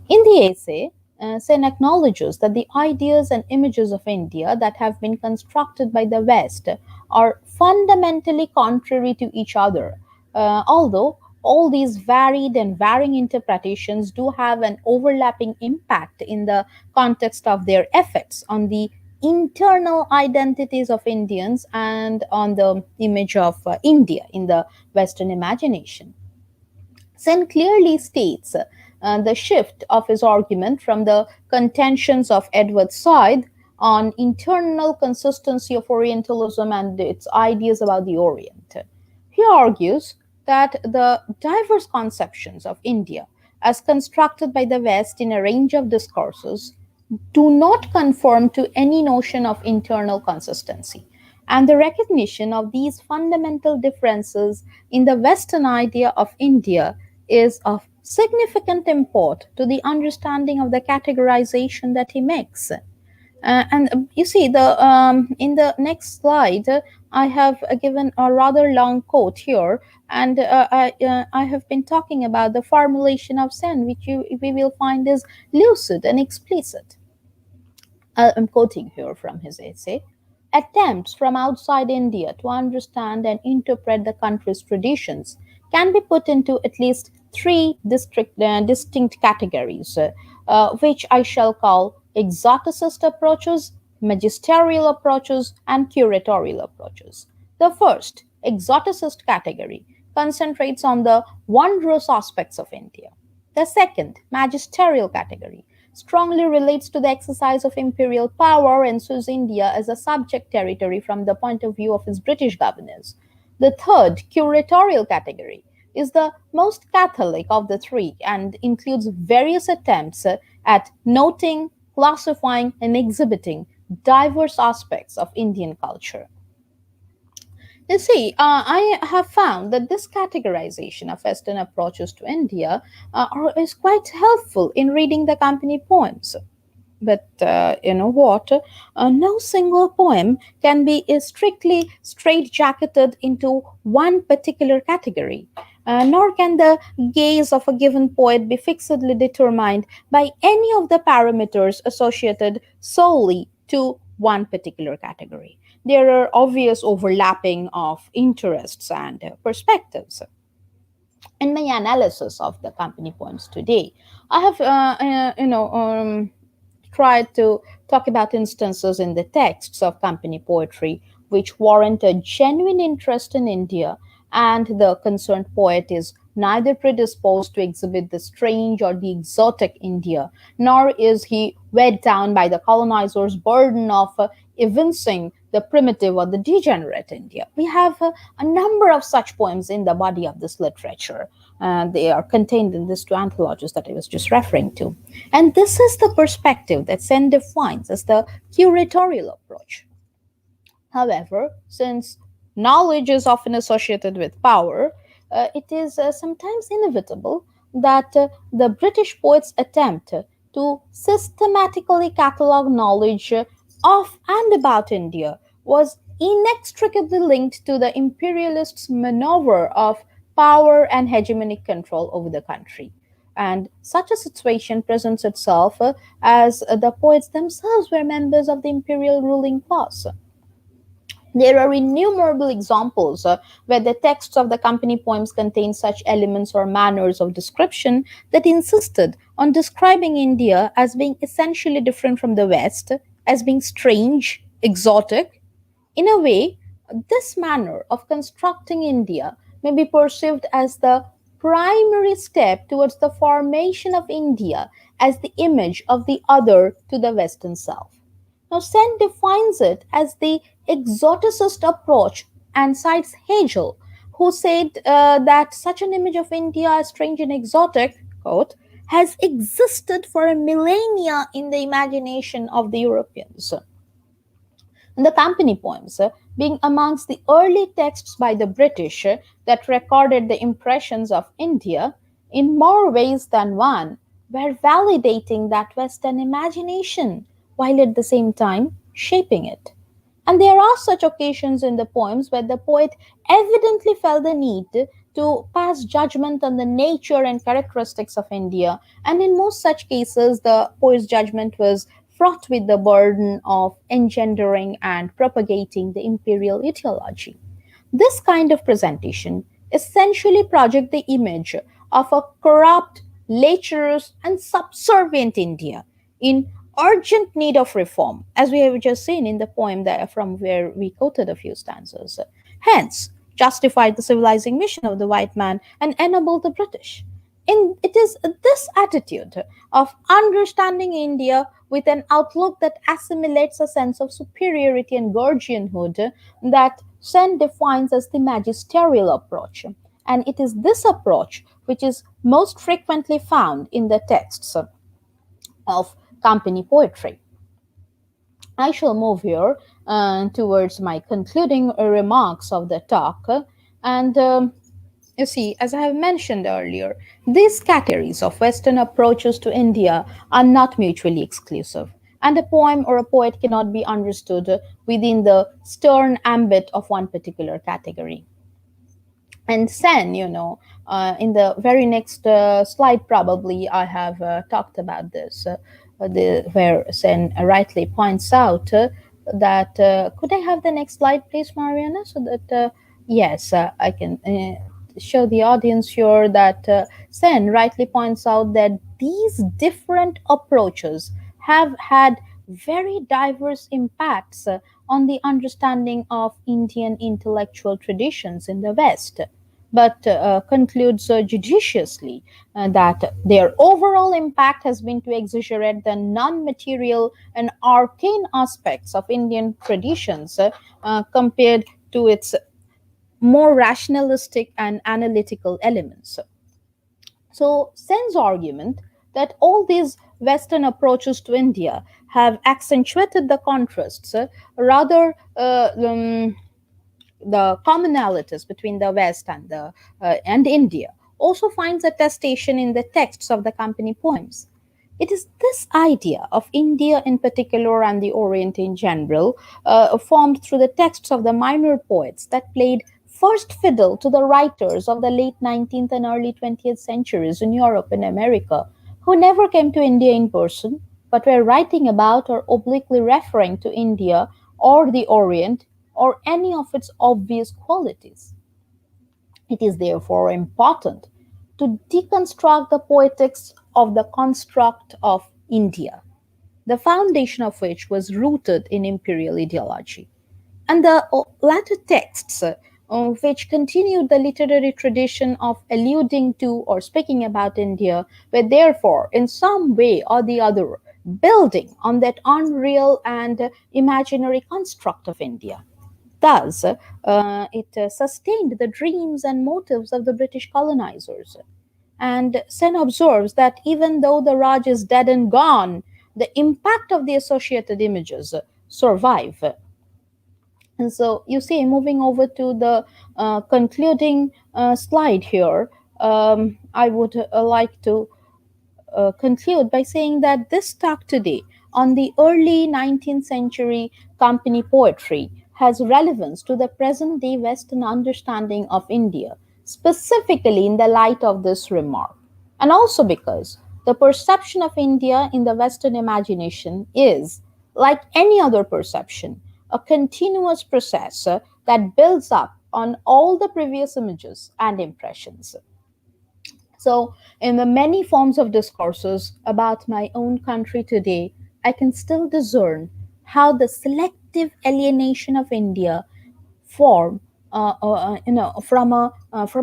In the essay, Sen acknowledges that the ideas and images of India that have been constructed by the West are fundamentally contrary to each other, although all these varied and varying interpretations do have an overlapping impact in the context of their effects on the internal identities of Indians and on the image of India in the Western imagination. Sen clearly states the shift of his argument from the contentions of Edward Said on internal consistency of Orientalism and its ideas about the Orient. He argues that the diverse conceptions of India, as constructed by the West in a range of discourses, do not conform to any notion of internal consistency. And the recognition of these fundamental differences in the Western idea of India is of significant import to the understanding of the categorization that he makes. And you see, the in the next slide, I have given a rather long quote here, and I have been talking about the formulation of Sen, which we will find is lucid and explicit. I'm quoting here from his essay. Attempts from outside India to understand and interpret the country's traditions can be put into at least three distinct categories, which I shall call exoticist approaches, magisterial approaches, and curatorial approaches. The first, exoticist category, concentrates on the wondrous aspects of India. The second, magisterial category, strongly relates to the exercise of imperial power and sees India as a subject territory from the point of view of its British governors. The third, curatorial category, is the most Catholic of the three and includes various attempts at noting, classifying, and exhibiting diverse aspects of Indian culture. You see, I have found that this categorization of Western approaches to India is quite helpful in reading the company poems. But you know what? No single poem can be strictly straitjacketed into one particular category. Nor can the gaze of a given poet be fixedly determined by any of the parameters associated solely to one particular category. There are obvious overlapping of interests and perspectives. In my analysis of the company poems today, I have, tried to talk about instances in the texts of company poetry which warrant a genuine interest in India, and the concerned poet is neither predisposed to exhibit the strange or the exotic India, nor is he weighed down by the colonizer's burden of evincing the primitive or the degenerate India. We have a number of such poems in the body of this literature. They are contained in these two anthologies that I was just referring to. And this is the perspective that Sen defines as the curatorial approach. However, since knowledge is often associated with power, it is sometimes inevitable that the British poets attempt to systematically catalog knowledge of and about India was inextricably linked to the imperialists' maneuver of power and hegemonic control over the country. And such a situation presents itself as the poets themselves were members of the imperial ruling class. There are innumerable examples where the texts of the company poems contain such elements or manners of description that insisted on describing India as being essentially different from the West, as being strange, exotic. In a way, this manner of constructing India may be perceived as the primary step towards the formation of India as the image of the other to the Western self. Now, Sen defines it as the exoticist approach and cites Hegel, who said that such an image of India as strange and exotic, quote, has existed for a millennia in the imagination of the Europeans. And the company poems, being amongst the early texts by the British that recorded the impressions of India, in more ways than one, were validating that Western imagination while at the same time shaping it. And there are such occasions in the poems where the poet evidently felt the need to pass judgment on the nature and characteristics of India. And in most such cases, the poet's judgment was fraught with the burden of engendering and propagating the imperial ideology. This kind of presentation essentially projects the image of a corrupt, lecherous, and subservient India in urgent need of reform, as we have just seen in the poem that, from where we quoted a few stanzas. Hence, justified the civilizing mission of the white man and ennobled the British. It is this attitude of understanding India with an outlook that assimilates a sense of superiority and guardianhood that Sen defines as the magisterial approach. And it is this approach which is most frequently found in the texts of company poetry. I shall move here towards my concluding remarks of the talk. And you see, as I have mentioned earlier, these categories of Western approaches to India are not mutually exclusive, and a poem or a poet cannot be understood within the stern ambit of one particular category. And Sen, in the very next slide, probably I have talked about this, where Sen rightly points out that. Could I have the next slide, please, Mariana? So that, yes, I can show the audience here that Sen rightly points out that these different approaches have had very diverse impacts on the understanding of Indian intellectual traditions in the West, but concludes judiciously that their overall impact has been to exaggerate the non material and arcane aspects of Indian traditions compared to its more rationalistic and analytical elements. So, Sen's argument that all these Western approaches to India have accentuated the contrasts, rather the commonalities between the West and India, also finds attestation in the texts of the company poems. It is this idea of India in particular and the Orient in general, formed through the texts of the minor poets, that played first fiddle to the writers of the late 19th and early 20th centuries in Europe and America, who never came to India in person, but were writing about or obliquely referring to India or the Orient or any of its obvious qualities. It is therefore important to deconstruct the poetics of the construct of India, the foundation of which was rooted in imperial ideology. And the latter texts, which continued the literary tradition of alluding to or speaking about India, were therefore, in some way or the other, building on that unreal and imaginary construct of India. Thus, it sustained the dreams and motives of the British colonizers. And Sen observes that even though the Raj is dead and gone, the impact of the associated images survive. And so, you see, moving over to the concluding slide here, I would like to conclude by saying that this talk today on the early 19th century company poetry has relevance to the present day Western understanding of India, specifically in the light of this remark, and also because the perception of India in the Western imagination is, like any other perception, a continuous process that builds up on all the previous images and impressions. So, in the many forms of discourses about my own country today, I can still discern how the selective alienation of India form, from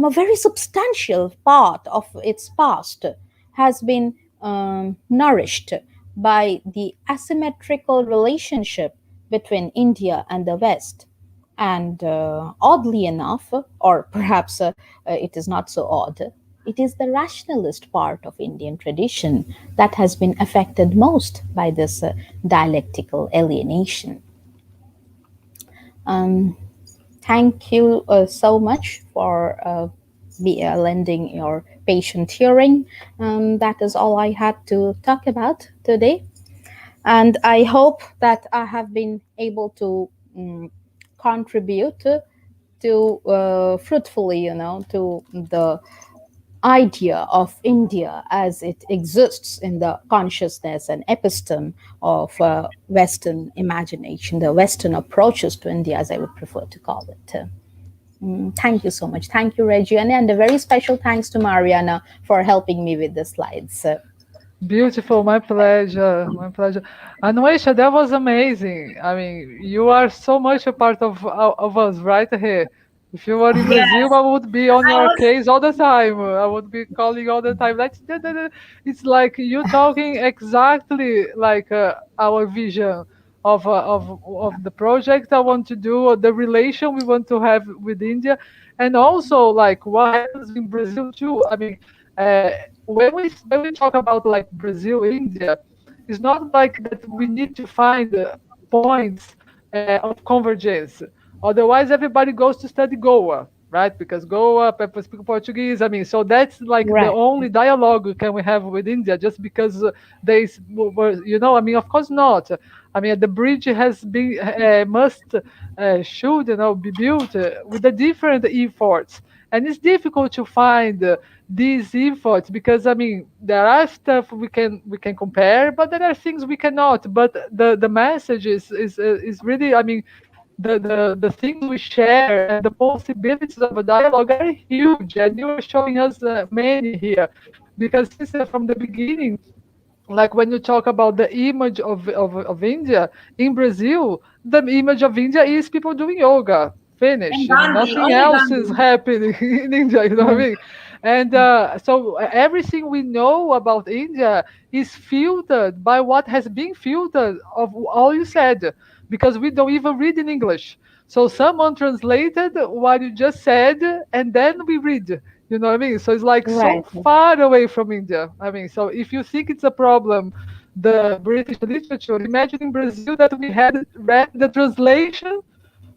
a very substantial part of its past, has been nourished by the asymmetrical relationship between India and the West. And oddly enough, or perhaps it is not so odd, it is the rationalist part of Indian tradition that has been affected most by this dialectical alienation. Um, Thank you so much for lending your patient hearing. That is all I had to talk about today. And I hope that I have been able to contribute to fruitfully, to the idea of India as it exists in the consciousness and episteme of Western imagination, the Western approaches to India, as I would prefer to call it. Thank you so much. Thank you, Reggie. And a very special thanks to Mariana for helping me with the slides. Beautiful, my pleasure, my pleasure. Anuesha, that was amazing. I mean, you are so much a part of us right here. If you were in Brazil, Yes, I would be on I your was. case all the time. I would be calling all the time. It's like you talking exactly like our vision of the project I want to do, or the relation we want to have with India, and also like what happens in Brazil too. I mean, uh, when we talk about like Brazil, India, it's not like that we need to find points of convergence. Otherwise, everybody goes to study Goa, right? Because Goa people speak Portuguese. I mean, so that's like the Right, only dialogue can we have with India, just because were, I mean, of course not. I mean, the bridge has been should be built with the different efforts, and it's difficult to find these efforts because I mean there are stuff we can compare, but there are things we cannot. But the message is really, I mean, the things we share and the possibilities of a dialogue are huge, and you are showing us many here, because since from the beginning, like when you talk about the image of India in Brazil, the image of India is people doing yoga. And Finish. I mean, Gandhi, nothing only else is Gandhi. happening in India. You know what I right, mean? And so everything we know about India is filtered by what has been filtered of all you said, because we don't even read in English. So someone translated what you just said, and then we read. You know what I mean? So it's like so right. far away from India. I mean, so if you think it's a problem, the British literature, imagine in Brazil that we had read the translation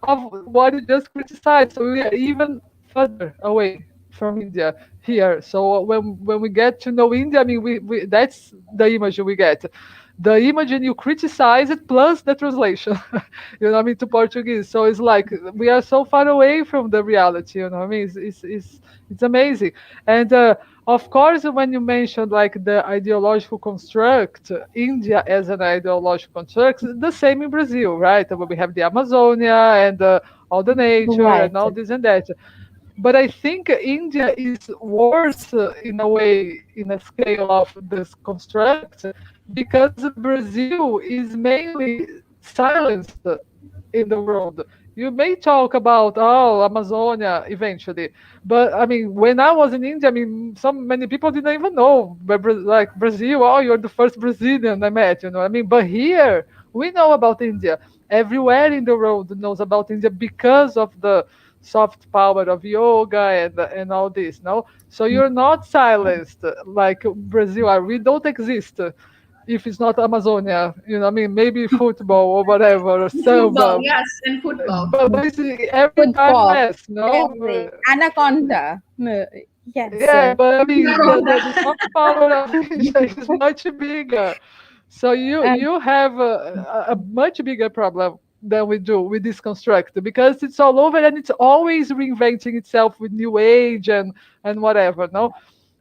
of what you just criticized. So we are even further away from India here. So when we get to know India, I mean, we that's the image we get. The image and you criticize it plus the translation, you know what I mean, to Portuguese. So it's like we are so far away from the reality, you know what I mean? It's amazing. And of course, when you mentioned like the ideological construct, India as an ideological construct, the same in Brazil, right? We have the Amazonia and all the nature Right. and all this and that. But I think India is worse in a way, in a scale of this construct, because Brazil is mainly silenced in the world. You may talk about Amazonia eventually, but I mean, when I was in India, I mean, some many people didn't even know, but like Brazil. Oh, you're the first Brazilian I met. You know what I mean? But here we know about India. Everywhere in the world knows about India because of the soft power of yoga and all this. No, so you're not silenced like Brazil are. We don't exist if it's not Amazonia, I mean, maybe football or whatever, or Football, samba, yes, and football. but it's every time Football, less, no? every anaconda. Yes. Yeah, but I mean, the soft power of Asia is much bigger. So And you have a much bigger problem than we do with this construct, because it's all over and it's always reinventing itself with new age and whatever, no?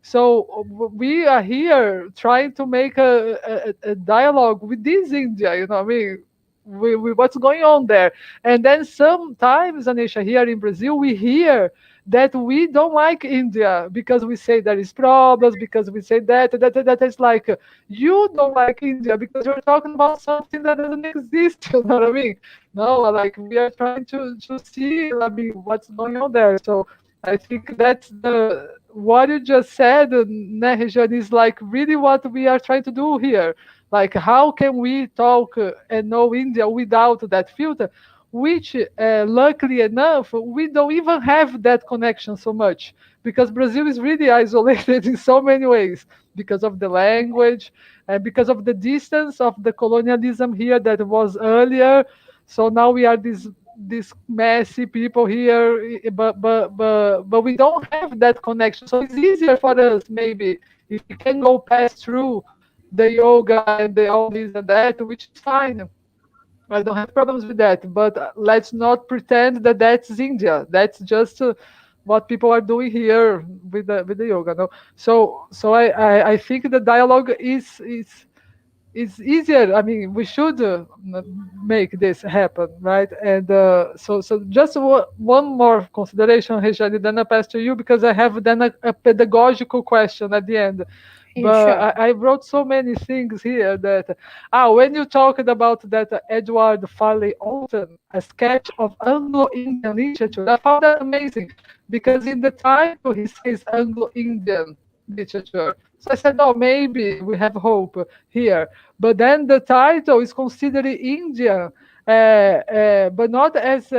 So we are here trying to make a dialogue with this India, you know what I mean? What's going on there. And then sometimes, Anisha, here in Brazil, we hear that we don't like India because we say there is problems, because we say that is like you don't like India because you're talking about something that doesn't exist. You know what I mean? No, like we are trying to see, I mean, what's going on there. So I think that's the what you just said, Nehijan, is like really what we are trying to do here. Like, how can we talk and know India without that filter? Which, luckily enough, we don't even have that connection so much, because Brazil is really isolated in so many ways, because of the language and because of the distance of the colonialism here that was earlier. So now we are these messy people here, but we don't have that connection. So it's easier for us maybe if we can go pass through the yoga and all this and that, which is fine. I don't have problems with that, but let's not pretend that that's India. That's just what people are doing here with the yoga. No, so I think the dialogue is it's easier. I mean, we should make this happen, right? And so just one more consideration, Rejane, then I pass to you because I have then a pedagogical question at the end. Yeah, But sure. I wrote so many things here that when you talked about that Edward Farley Alton, a sketch of Anglo-Indian literature, I found that amazing because in the title he says Anglo-Indian literature. So I said, oh, maybe we have hope here. But then the title is considered India, but not as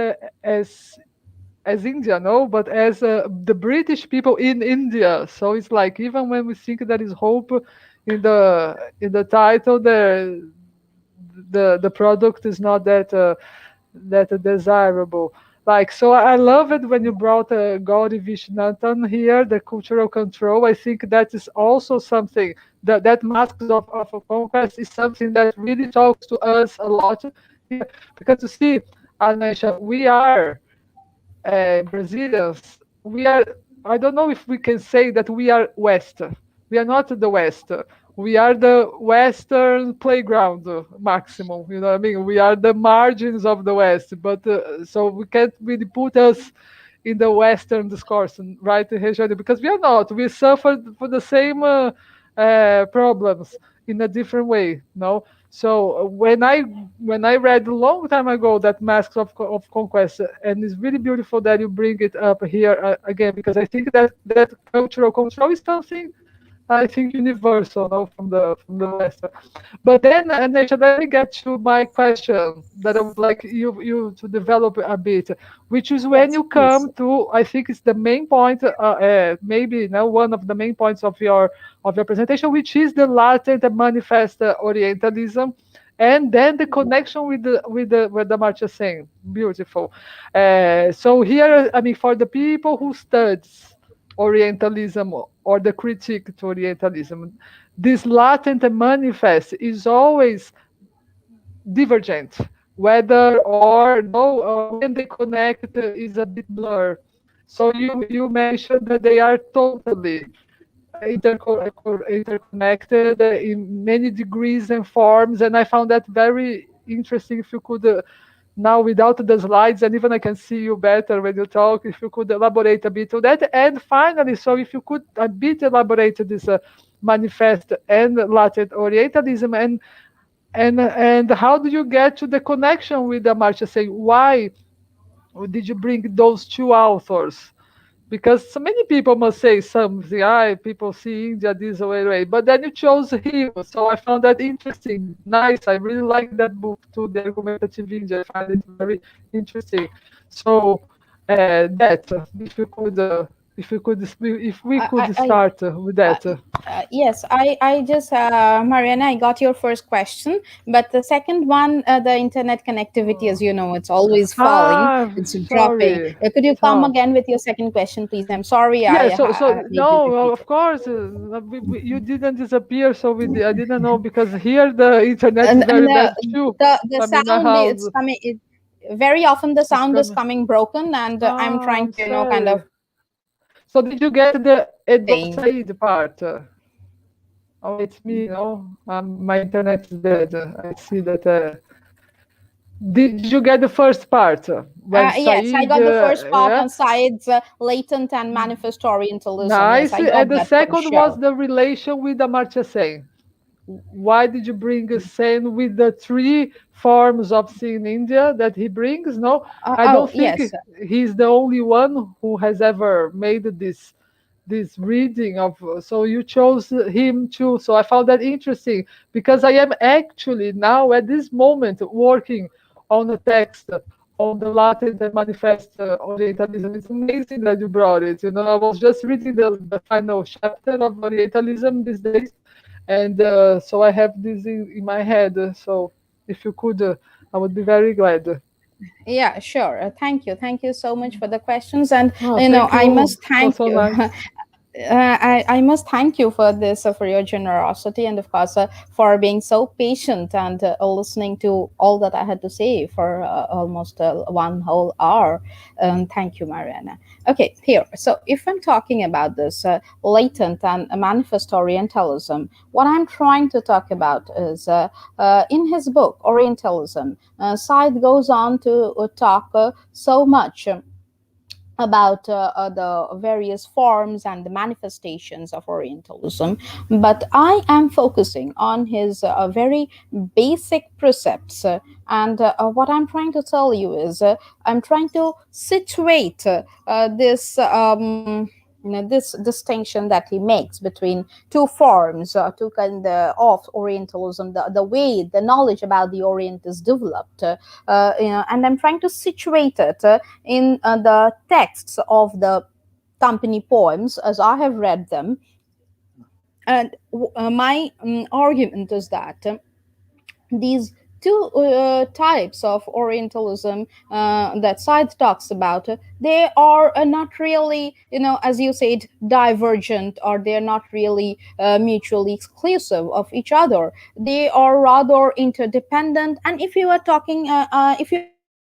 India, no, but as the British people in India. So it's like even when we think there is hope in the title, the product is not that desirable. Like, so I love it when you brought Gauri Vishnathan here, the cultural control. I think that is also something that masks of a conquest is something that really talks to us a lot here. Because you see, Anisha, we are Brazilians, we are, I don't know if we can say that we are West. We are not the West. We are the Western playground maximum. You know what I mean? We are the margins of the West. But so we can't really put us in the Western discourse, right, Rejane? Because we are not. We suffered for the same problems in a different way. No. So when I read a long time ago that Masks of Conquest, and it's really beautiful that you bring it up here again because I think that that cultural control is something I think universal, no, from the West. But then, Anisha, let me get to my question that I would like you to develop a bit, which is when Yes, you please. come to, I think it's the main point, maybe now one of the main points of your presentation, which is the latent and manifest Orientalism, and then the connection with the Marcha saying, beautiful. So here, I mean, for the people who studies Orientalism or the critique to Orientalism, this latent and manifest is always divergent, whether or no, or when they connect is a bit blur. So you mentioned that they are totally interconnected in many degrees and forms, and I found that very interesting. If you could now without the slides, and even I can see you better when you talk, if you could elaborate a bit on that. And finally, so if you could a bit elaborate this manifest and latent Orientalism, and how do you get to the connection with the Amartya Sen? Why did you bring those two authors? Because so many people must say something, people see India this way, but then you chose him. So I found that interesting, nice. I really like that book too, The Argumentative India. I find it very interesting. So that if we could I start with Uh, that. yes, I just, Mariana, I got your first question, but the second one, the internet connectivity, as you know, it's always falling, it's dropping. Sorry. Could you come So again with your second question, please? I'm sorry, yeah, I made you no, repeat of it. course, you didn't disappear, so I didn't know because here the internet is very And bad too. the I mean, my sound, house it's coming. Very often, the is sound is coming. coming broken, and I'm Oh, trying I'm to, kind of sorry. So did you get the Edward saying. Said part? Oh, it's me, no? My internet is dead. I see that. Did you get the first part when Yes, I Said? got the first part Yeah. on sides, latent and manifest Orientalism. Yes, Nice. I And got the that for second was sure. the relation with Amartya Sen. Why did you bring a Sen with the three forms of sin in India that he brings? No, I Oh, don't think yes. he's the only one who has ever made this reading of. So you chose him too. So I found that interesting because I am actually now at this moment working on a text on the latent and manifest Orientalism. It's amazing that you brought it. You know, I was just reading the final chapter of Orientalism these days, and so I have this in my head. So if you could, I would be very glad. Yeah, sure. Thank you. Thank you so much for the questions. And, Oh, thank I you. must So thank so you. nice. I must thank you for this, for your generosity, and of course, for being so patient and listening to all that I had to say for almost one whole hour. Thank you, Mariana. Okay, here. So, if I'm talking about this latent and manifest Orientalism, what I'm trying to talk about is in his book, Orientalism, Said goes on to talk so much about the various forms and the manifestations of Orientalism, but I am focusing on his very basic precepts. And what I'm trying to tell you is I'm trying to situate this. This distinction that he makes between two forms, two kind of Orientalism, the way the knowledge about the Orient is developed, and I'm trying to situate it in the texts of the company poems as I have read them. And my argument is that these two types of Orientalism that Said talks about, they are not really, as you said, divergent, or they're not really mutually exclusive of each other. They are rather interdependent. And if you're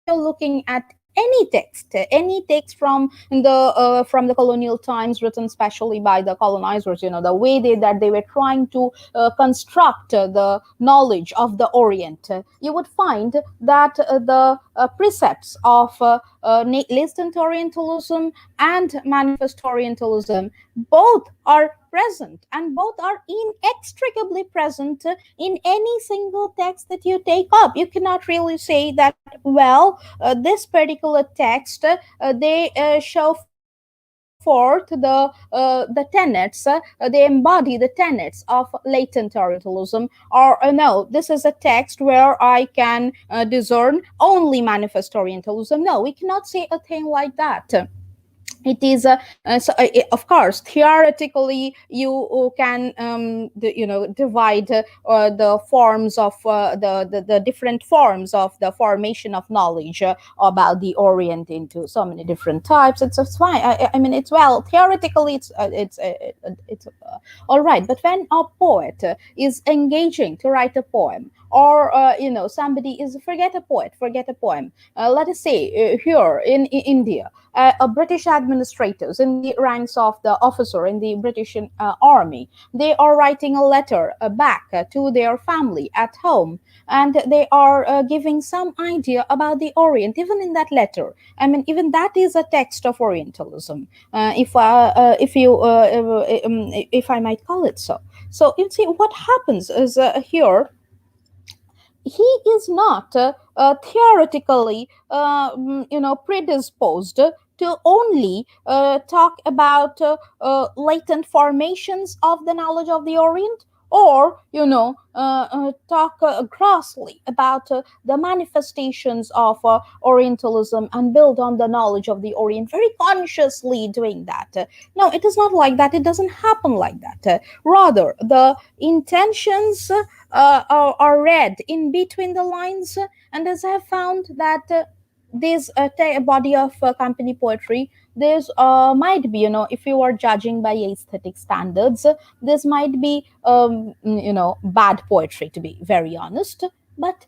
looking at any text from the colonial times, written specially by the colonizers, the way that they were trying to construct the knowledge of the Orient, you would find that the precepts of latent Orientalism and manifest Orientalism both are present, and both are inextricably present in any single text that you take up. You cannot really say that, well, this particular text, they show forth the tenets, they embody the tenets of latent Orientalism, or no, this is a text where I can discern only manifest Orientalism. No, we cannot say a thing like that. It is of course, theoretically you can divide the forms of the different forms of the formation of knowledge about the Orient into so many different types. It's fine. I mean, it's, well, theoretically it's all right. But when a poet is engaging to write a poem, or somebody is, forget a poem, let us say here in India, a British administrators in the ranks of the officer in the British army, they are writing a letter back to their family at home, and they are giving some idea about the Orient, even in that letter. I mean, even that is a text of Orientalism, if I might call it so. So you see, what happens is here he is not theoretically predisposed to only talk about latent formations of the knowledge of the Orient, or talk grossly about the manifestations of Orientalism and build on the knowledge of the Orient, very consciously doing that. No, it is not like that. It doesn't happen like that. Rather, the intentions are read in between the lines. And as I have found that this body of company poetry, this might be, if you are judging by aesthetic standards, this might be bad poetry, to be very honest. But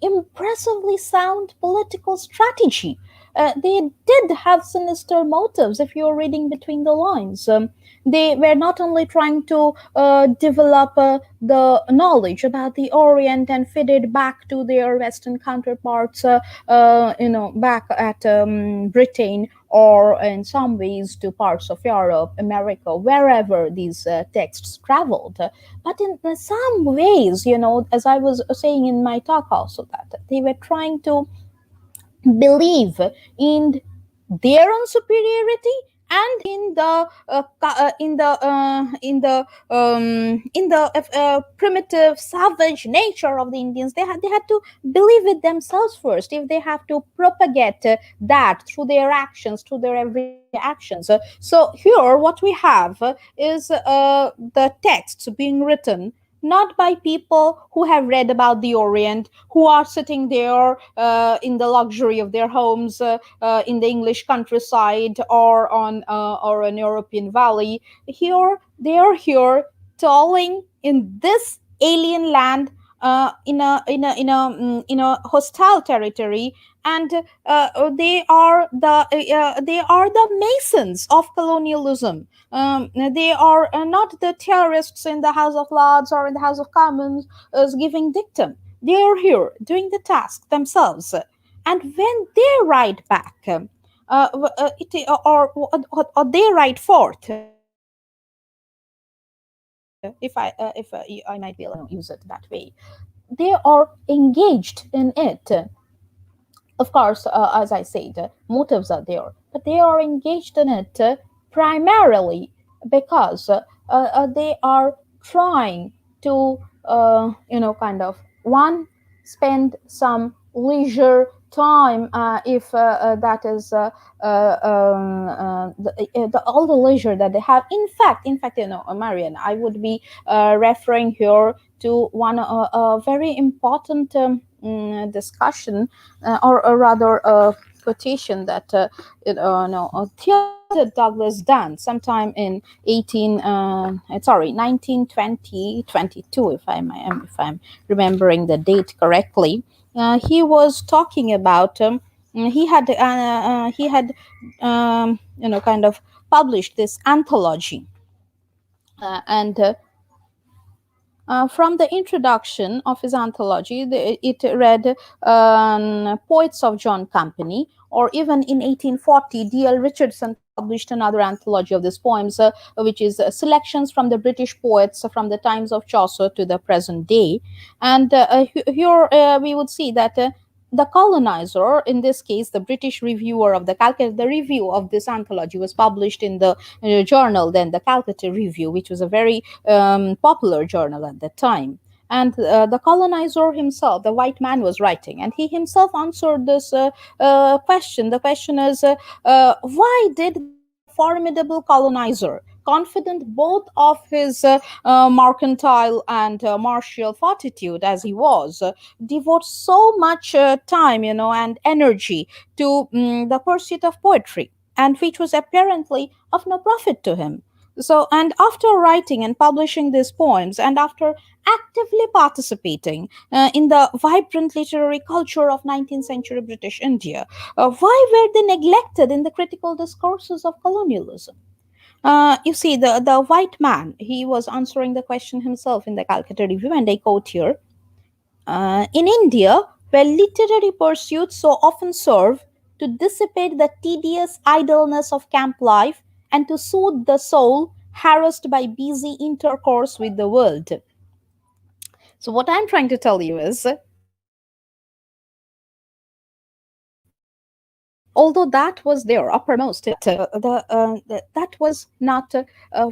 impressively sound political strategy. They did have sinister motives if you're reading between the lines. They were not only trying to develop the knowledge about the Orient and feed it back to their Western counterparts, back at Britain, or in some ways to parts of Europe, America, wherever these texts traveled. But in some ways, as I was saying in my talk also, that they were trying to believe in their own superiority, and in the primitive savage nature of the Indians. They had to believe it themselves first, if they have to propagate that through their actions, through their everyday actions. So here what we have is the texts being written not by people who have read about the Orient, who are sitting there in the luxury of their homes in the English countryside or an European valley. Here, they are here toiling in this alien land, in a hostile territory, and they are the masons of colonialism. They are not the terrorists in the House of Lords or in the House of Commons giving dictum. They are here doing the task themselves, and when they write back, or they write forth, if I might be able to use it that way, they are engaged in it. Of course, as I said, motives are there, but they are engaged in it primarily because they are trying to, kind of one, spend some leisure time, if that is all the leisure that they have. In fact, Marian, I would be referring here to one a very important discussion, or rather a quotation that Theodore Douglas Dunn, sometime in 1922, if I'm remembering the date correctly. He was talking about, he had kind of published this anthology, and from the introduction of his anthology, it read Poets of John Company, or even in 1840, D.L. Richardson published another anthology of these poems, which is selections from the British poets from the times of Chaucer to the present day. And here we would see that the colonizer, in this case, the British reviewer of the review of this anthology was published in the journal, then the Calcutta Review, which was a very popular journal at that time. And the colonizer himself, the white man, was writing, and he himself answered this question. The question is, why did the formidable colonizer, confident both of his mercantile and martial fortitude as he was, devote so much time, and energy to the pursuit of poetry, and which was apparently of no profit to him? So, and after writing and publishing these poems, and after actively participating in the vibrant literary culture of 19th century British India, why were they neglected in the critical discourses of colonialism? You see, the white man, he was answering the question himself in the Calcutta Review, and I quote here: in India, where literary pursuits so often serve to dissipate the tedious idleness of camp life and to soothe the soul harassed by busy intercourse with the world. So, what I'm trying to tell you is, although that was there uppermost in that was not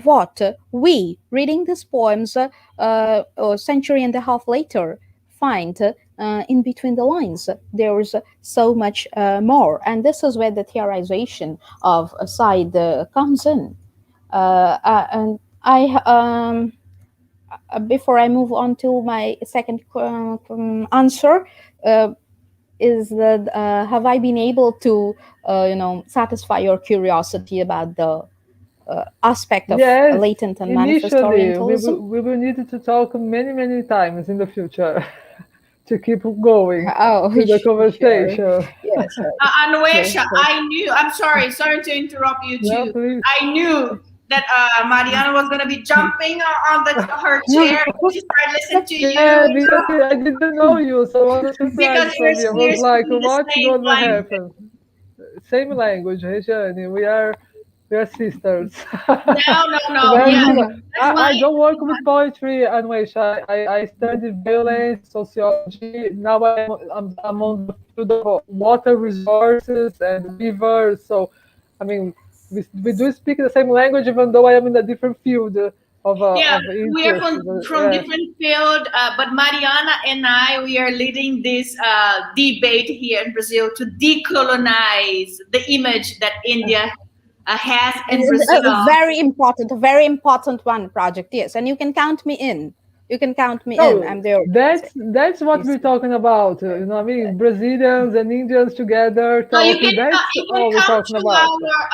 what we, reading these poems a century and a half later, find in between the lines. There's so much more, and this is where the theorization of a side comes in. And before I move on to my second answer, is that have I been able to, satisfy your curiosity about the aspect of Yes, latent and manifest initially Orientalism? we will need to talk many, many times in the future to keep going Oh, with the sure. conversation. Yes, yes, Anwesha, yes. I knew. I'm sorry to interrupt you Yeah, too. please. I knew that Mariana was gonna be jumping on her chair when she started listening to you Yeah, because I didn't know you, so it was a because surprise for me. I you're was like, speaking the what's same gonna language. happen? Same language, Regiane. We are sisters. No, no, no. Very Yeah, similar. that's why. I don't work with poetry, Anwesh. I studied violence, sociology. Now I'm on the field of water resources and rivers. So, I mean, we do speak the same language, even though I am in a different field Yeah, of we are interest. from Yeah. different field, but Mariana and I, we are leading this debate here in Brazil to decolonize the image that India has in Brazil. A very important one project, yes, and you can count me in. You can count me in. No, I'm there. that's what we're talking about. You know what I mean? Brazilians and Indians together So talking. That's you can all we're come talking to about.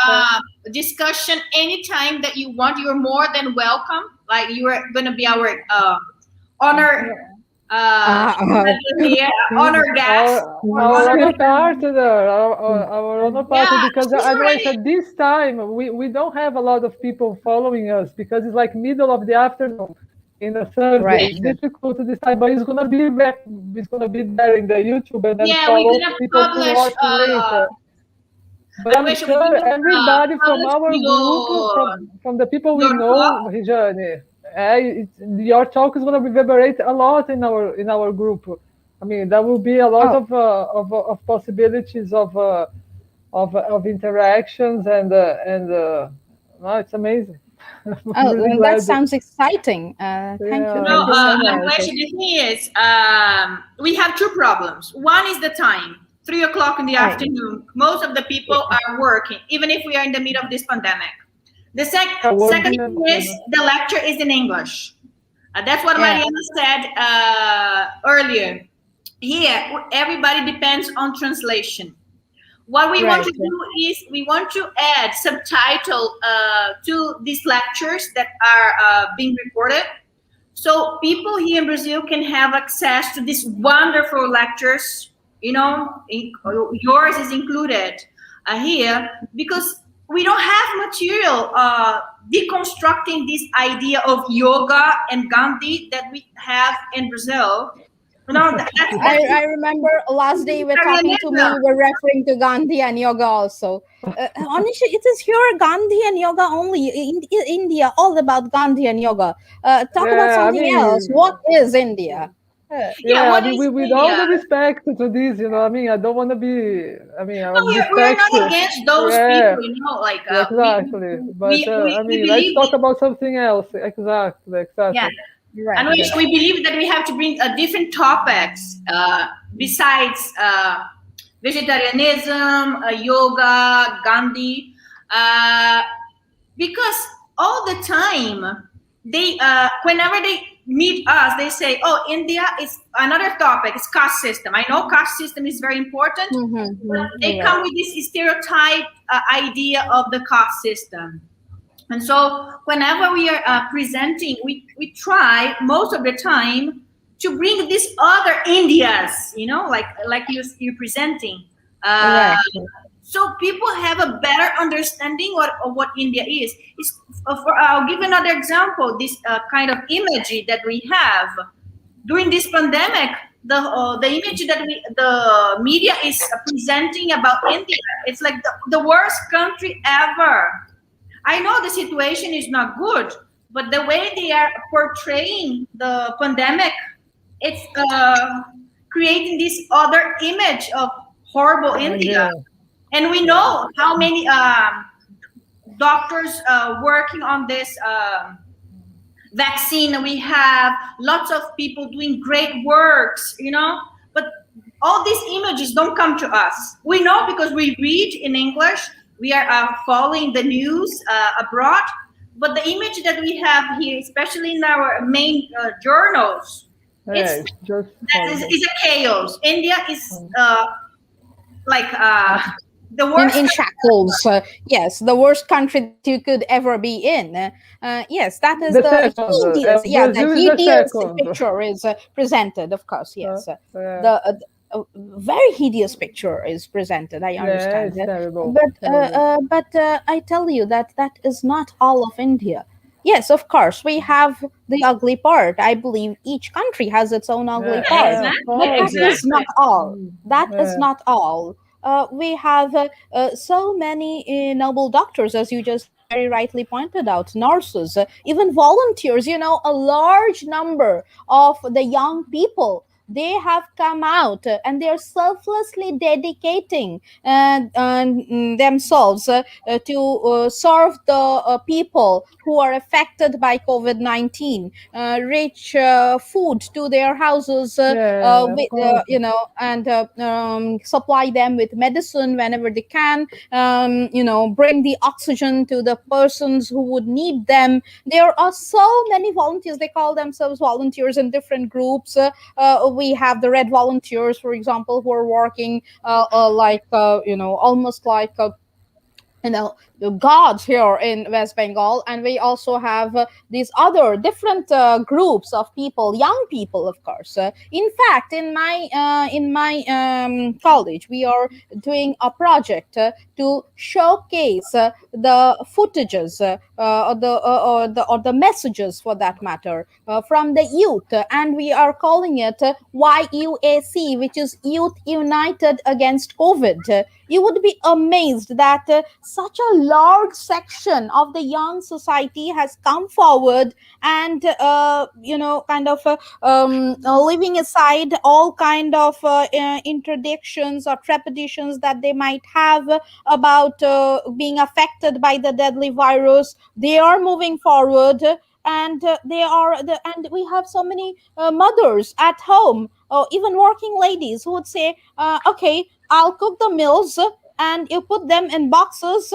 Uh, our discussion anytime that you want. You're more than welcome. Like you are going to be our honor Uh, here, honor guest. Or our honor. honor partner, our honor Yeah, partner, because she's I know it's already. at this time we don't have a lot of people following us because it's like middle of the afternoon in a Thursday. right. It's difficult to decide, but it's gonna be there in the YouTube and then Yeah, we're follow gonna people to publish. watch later. But I'm Anwesha, we're sure gonna everybody from publish our group, from the people we your know, talk. Rijane, your talk is going to reverberate a lot in our group. I mean, there will be a lot Oh, of possibilities of interactions and no, it's amazing. I'm oh, really that glad. sounds exciting. Thank you. Yeah, Thank it's you really so And much. nice. actually, the thing is, we have two problems. One is the time, 3 o'clock in the Right. afternoon. Most of the people are working, even if we are in the middle of this pandemic. The Yeah, second working thing is the lecture is in English. That's what Yeah. Mariana said earlier. Here, everybody depends on translation. What we want Right. to do is we want to add subtitle to these lectures that are being recorded, so people here in Brazil can have access to these wonderful lectures. Yours is included here because we don't have material deconstructing this idea of yoga and Gandhi that we have in Brazil. That's I remember last day you were talking to me, vegetarianism. you were referring to Gandhi and yoga also. Honestly, it is here Gandhi and yoga only. In India, all about Gandhi and yoga. Talk about Yeah, I something else. mean, What is India? Yeah, yeah, I what mean, is with all India? the respect to this, you know, I mean, I don't want to be, I mean, I No, we're respect, not against those yeah, people, like exactly. But I we mean, let's believe talk that, about something else. Exactly, yeah, exactly. and Right. we believe that we have to bring different topics besides vegetarianism, yoga, Gandhi, uh, because all the time they whenever they meet us, they say, "Oh, India is another topic. It's caste system." I know caste system is very important, but they Right. come with this stereotype idea of the caste system. And so whenever we are presenting, we try most of the time to bring these other Indias, like you're presenting. Uh, Right. so people have a better understanding of what India is. I'll give another example. This kind of imagery that we have during this pandemic, the image that the media is presenting about India, it's like the worst country ever. I know the situation is not good, but the way they are portraying the pandemic, it's creating this other image of horrible India. Yeah, And we yeah. know how many doctors working on this vaccine. We have lots of people doing great works, but all these images don't come to us. We know because we read in English, we are following the news abroad, but the image that we have here, especially in our main journals, Yeah, it's it's just that horrible. is a chaos. India is like the worst. In shackles. Yes, the worst country that you could ever be in. Yes, that is The the second, hideous. Yeah, the Brazil is the hideous second. picture is presented. Of course, yes. Yeah, Very hideous picture is presented. I yeah, understand it's that, terrible, but terrible. I tell you that that is not all of India. Yes, of course, we have the ugly part. I believe each country has its own ugly Yeah, part, yeah, of but Exactly, course, that yeah. is not exactly. all. Mm, That is yeah, not all. We have so many noble doctors, as you just very rightly pointed out, nurses, even volunteers. A large number of the young people they have come out and they are selflessly dedicating themselves to serve the people who are affected by COVID-19, reach food to their houses, Yeah, of course. and supply them with medicine whenever they can, bring the oxygen to the persons who would need them. There are so many volunteers. They call themselves volunteers in different groups. We have the red volunteers, for example, who are working almost like the gods here in West Bengal, and we also have these other different groups of people, young people, of course. In fact, in my college, we are doing a project to showcase the footages, or the messages, for that matter, from the youth, and we are calling it YUAC, which is Youth United Against COVID. You would be amazed that such a large section of the young society has come forward and kind of leaving aside all kind of interdictions or trepidations that they might have about being affected by the deadly virus. They are moving forward, and and we have so many mothers at home, or even working ladies, who would say, okay, I'll cook the meals and you put them in boxes.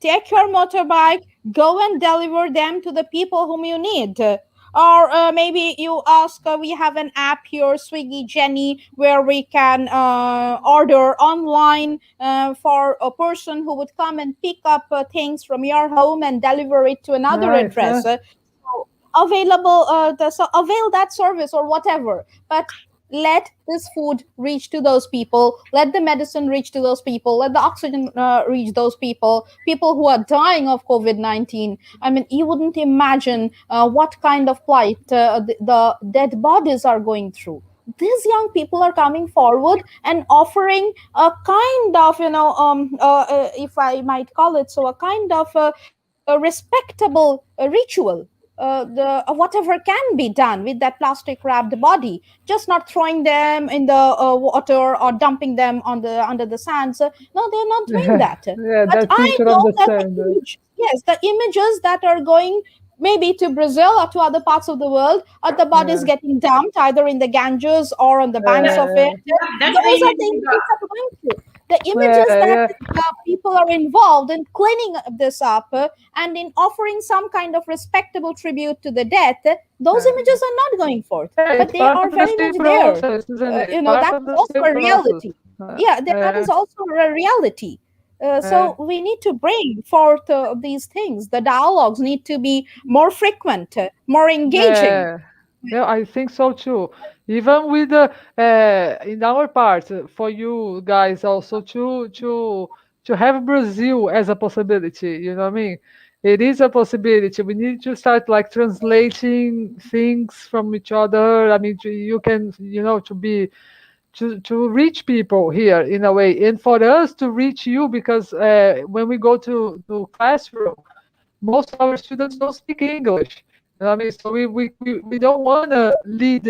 Take your motorbike, go and deliver them to the people whom you need. Or maybe you ask, we have an app here, Swiggy Jenny, where we can order online for a person who would come and pick up things from your home and deliver it to another Nice, address. huh? So available, so avail that service or whatever. But let this food reach to those people, let the medicine reach to those people, let the oxygen reach those people who are dying of COVID-19. I mean, you wouldn't imagine what kind of plight the dead bodies are going through. These young people are coming forward and offering a kind of, if I might call it so, a kind of a respectable ritual, whatever can be done with that plastic wrapped body, just not throwing them in the water or dumping them on the under the sands. No, they're not doing Yeah, that. yeah, But that's easy I to know that the understand. image, yes, the images that are going maybe to Brazil or to other parts of the world, are the bodies Yeah, getting dumped either in the Ganges or on the banks Yes, of it. yeah, that's the Those are image the we images got. that are going through. The yeah, images that yeah, people are involved in cleaning this up and in offering some kind of respectable tribute to the death, those yeah. images are not going forth, Yeah, but it's they part are of the very same much there. process, isn't it? It's part That of is the also same a process. reality. Yeah, that Yeah, is also a reality. yeah, So we need to bring forth these things. The dialogues need to be more frequent, more engaging. yeah. Yeah, I think so too. Even with the in our part, for you guys also to have Brazil as a possibility. You know what I mean? It is a possibility. We need to start like translating things from each other. I mean, you can, to be to reach people here in a way, and for us to reach you, because when we go to classroom, most of our students don't speak English. You know what I mean? So we don't want to read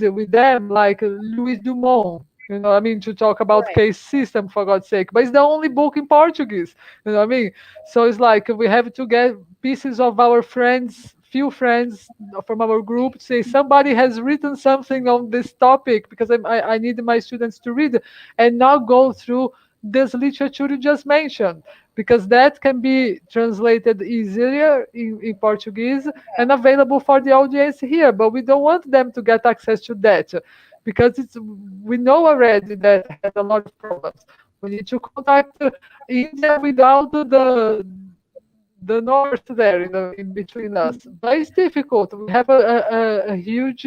with them like Louis Dumont. You know what I mean? To talk about Right. case system, for God's sake. But it's the only book in Portuguese. You know what I mean? So it's like we have to get pieces of our friends, few friends from our group, to say somebody has written something on this topic, because I need my students to read, and not go through this literature you just mentioned, because that can be translated easier in Portuguese and available for the audience here. But we don't want them to get access to that, because we know already that has a lot of problems. We need to contact India without the north there in between us. But it's difficult. We have a huge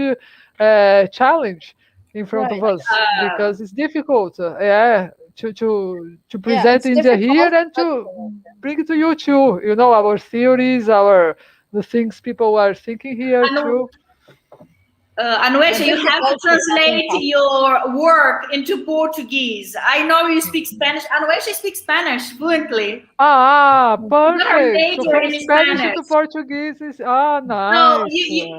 challenge in front of Right. us, because it's difficult. Yeah, to Yeah, present it's India here difficult, and but to bring it to you too. Our theories, the things people are thinking here And too. Anuesha, you This is have to also something translate possible. your work into Portuguese. I know you speak Spanish. Anuesha speaks Spanish fluently. Ah, She got her perfect. So major from in Spanish Spanish. into Portuguese is ah So nice.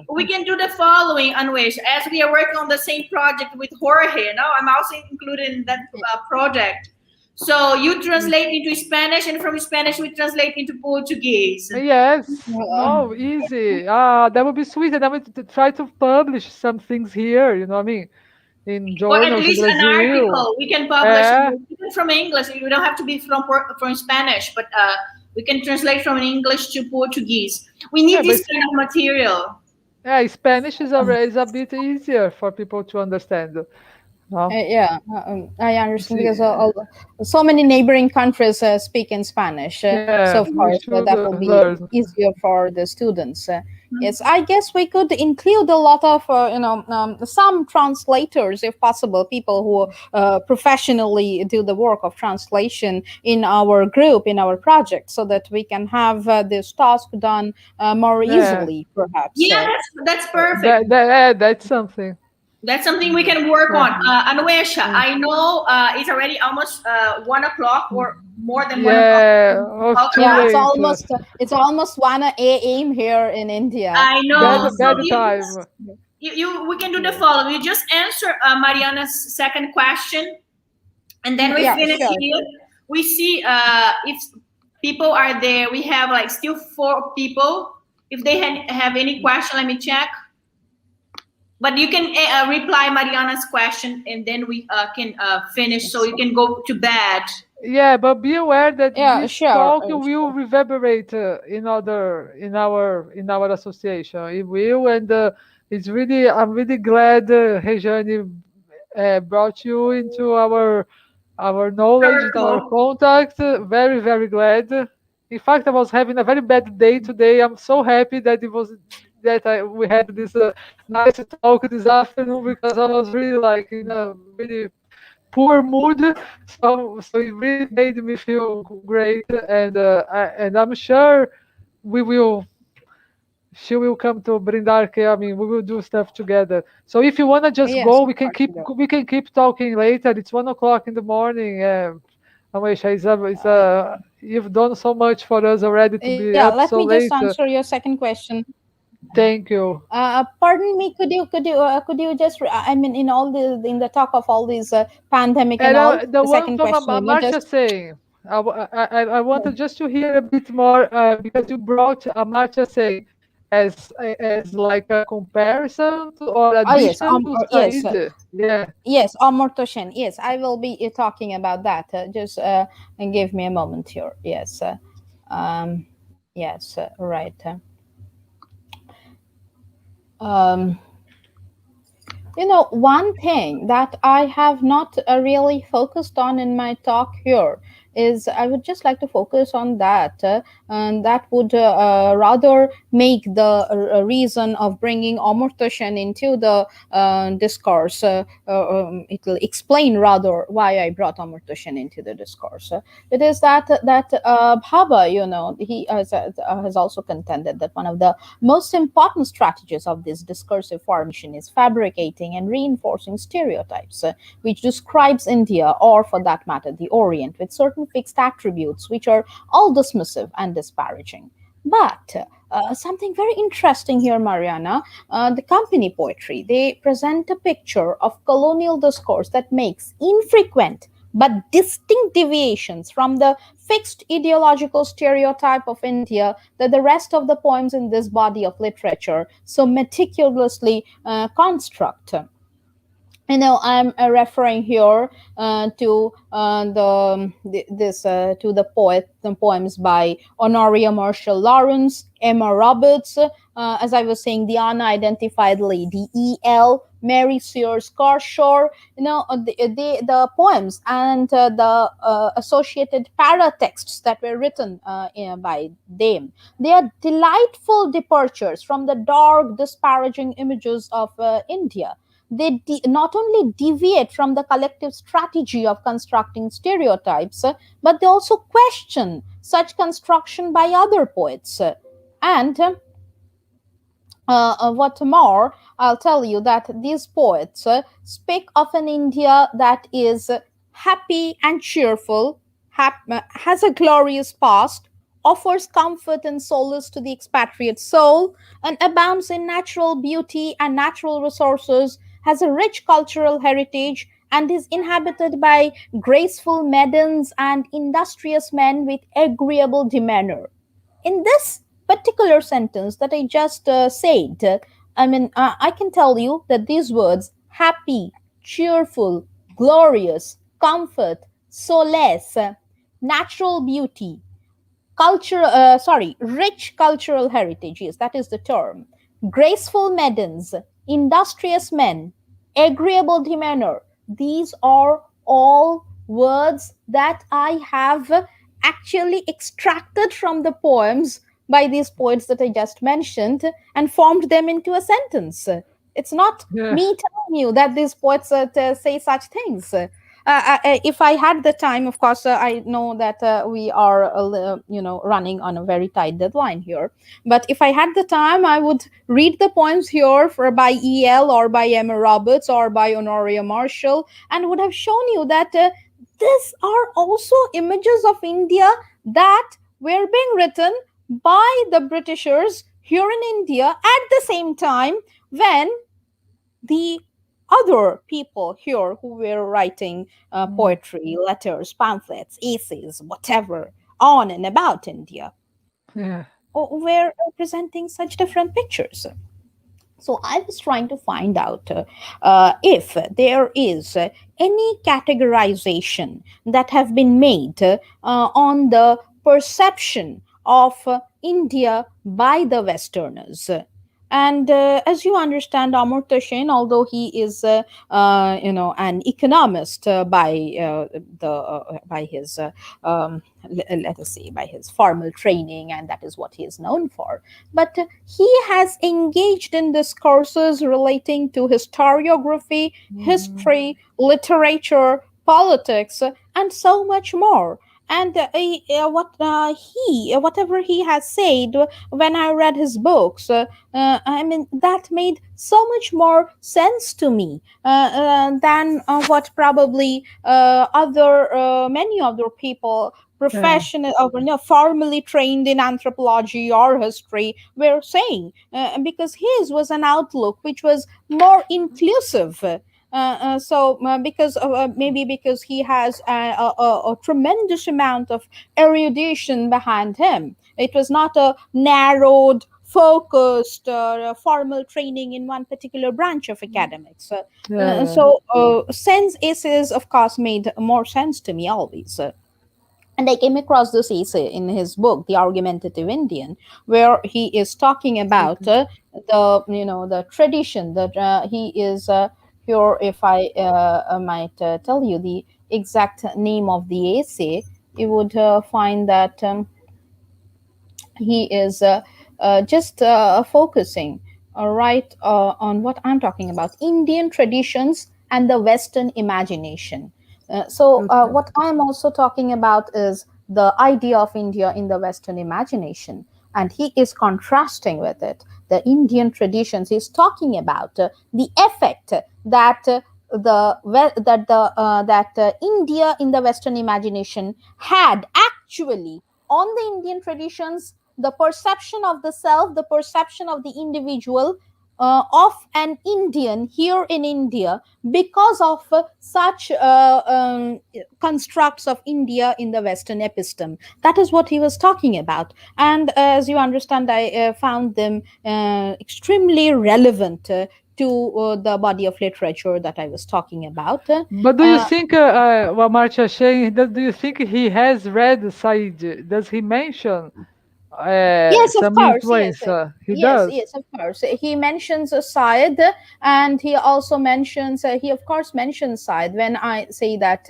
we can do the following, Anwish. As we are working on the same project with Jorge, now I'm also included in that project. So you translate into Spanish, and from Spanish we translate into Portuguese. Yes. Uh, No, easy. Ah, that would be sweet. And I would try to publish some things here. You know what I mean? In Or at journals in least an Brazil. article we can publish Yeah. even from English. You don't have to be from Spanish, but we can translate from English to Portuguese. We Yeah, need but this kind of material. yeah, Spanish is a bit easier for people to understand. No? Yeah, I understand See, because so many neighboring countries speak in Spanish. So yeah, of we course, should that will be learn. easier for the students. Yes, Mhm. I guess we could include a lot of, some translators, if possible, people who professionally do the work of translation in our group, in our project, so that we can have this task done more Yeah, easily, perhaps. Yeah, that's perfect. that's something. That's something we can work Yeah. on. Anuesha, Mm. I know it's already almost 1 o'clock or more than 1 o'clock. Yeah, oh, too Yeah, Podcast. late. it's almost 1 a.m. here in India. I know. Um, So Bad you time. just we can do the yeah, following. You just answer Mariana's second question, and then we yeah, finish sure. here. We see if people are there. We have like still 4 people. If they have any question, let me check. But you can reply Mariana's question, and then we can finish, so you can go to bed. Yeah, but be aware that Yeah, this sure. talk will reverberate in our association. It will, and it's really I'm really glad Rejane brought you into our knowledge, into our Circle. contact. Very glad. In fact, I was having a very bad day today. I'm so happy that we had this nice talk this afternoon because I was really like in a really poor mood. So it really made me feel great, and I'm sure we will. She will come to Brindarke. I mean, we will do stuff together. So if you wanna just Yes, go, of course we do. we can keep talking later. It's 1 o'clock in the morning. Amisha, you've done so much for us already to be Yeah, up let so me just late. answer your second question. Thank you. Pardon me, could you just I mean, in the talk of all these pandemic and And all, the the one second from question, Amartya just saying, I wanted just to hear a bit more because you brought Amartya saying as like a comparison to, or oh yes, addition to yes, Said. Yeah. yes, Omar. Yes, I will be talking about that. Just and give me a moment here. Yes, yes, right. Um, one thing that I have not really focused on in my talk here is I would just like to focus on that, and that would rather make the reason of bringing Amurtashan into the discourse. It will explain rather why I brought Amurtashan into the discourse. It is that Bhaba, he has also contended that one of the most important strategies of this discursive formation is fabricating and reinforcing stereotypes, which describes India, or for that matter, the Orient, with certain fixed attributes which are all dismissive and disparaging. But something very interesting here, Mariana. The company poetry, they present a picture of colonial discourse that makes infrequent but distinct deviations from the fixed ideological stereotype of India that the rest of the poems in this body of literature so meticulously construct. I'm referring here to to the poems by Honoria Marshall Lawrence, Emma Roberts, as I was saying, the unidentified lady, E.L., Mary Sears Carshore, the poems and the associated paratexts that were written by them. They are delightful departures from the dark, disparaging images of India. They not only deviate from the collective strategy of constructing stereotypes, but they also question such construction by other poets. And What more, I'll tell you that these poets speak of an India that is happy and cheerful, has a glorious past, offers comfort and solace to the expatriate soul, and abounds in natural beauty and natural resources, has a rich cultural heritage, and is inhabited by graceful maidens and industrious men with agreeable demeanor. In this particular sentence that I just said, I can tell you that these words happy, cheerful, glorious, comfort, solace, natural beauty, rich cultural heritage, yes, that is the term, graceful maidens, industrious men, agreeable demeanor, these are all words that I have actually extracted from the poems by these poets that I just mentioned and formed them into a sentence. It's not Yeah. me telling you that these poets say such things. If I had the time, of course, I know that we are, running on a very tight deadline here. But if I had the time, I would read the poems here by E.L. or by Emma Roberts or by Honoria Marshall, and would have shown you that these are also images of India that were being written by the Britishers here in India at the same time when the other people here who were writing Mm. poetry, letters, pamphlets, essays, whatever, on and about India, Yeah. were presenting such different pictures. So I was trying to find out if there is any categorization that have been made on the perception of India by the Westerners. And as you understand, Amartya Sen, although he is, an economist by his, let us say, by his formal training, and that is what he is known for. But he has engaged in discourses relating to historiography, Mhm. history, literature, politics, and so much more. And whatever he has said, when I read his books, that made so much more sense to me than what probably other many other people Yeah. professional or formally trained in anthropology or history were saying, because his was an outlook which was more inclusive. Because maybe because he has a tremendous amount of erudition behind him, it was not a narrowed focused formal training in one particular branch of academics. Yeah. Sense essays of course made more sense to me always. And I came across this essay in his book, The Argumentative Indian, where he is talking about Okay. the tradition that he is here. If I might tell you the exact name of the essay, you would find that. He is just focusing right on what I'm talking about, Indian traditions and the Western imagination. Okay. What I'm also talking about is the idea of India in the Western imagination. And he is contrasting with it the Indian traditions. He's talking about the effect that India in the Western imagination had actually on the Indian traditions, the perception of the self, the perception of the individual, of an Indian here in India because of such constructs of India in the Western episteme. That is what he was talking about. And as you understand, I found them extremely relevant to the body of literature that I was talking about. But do you think, what Marcia saying, do you think he has read Said? Does he mention Yes, of some course. Yes, influence? He yes, does. yes, of course. He mentions Syed, and he also mentions. He of course mentions Syed. When I say that,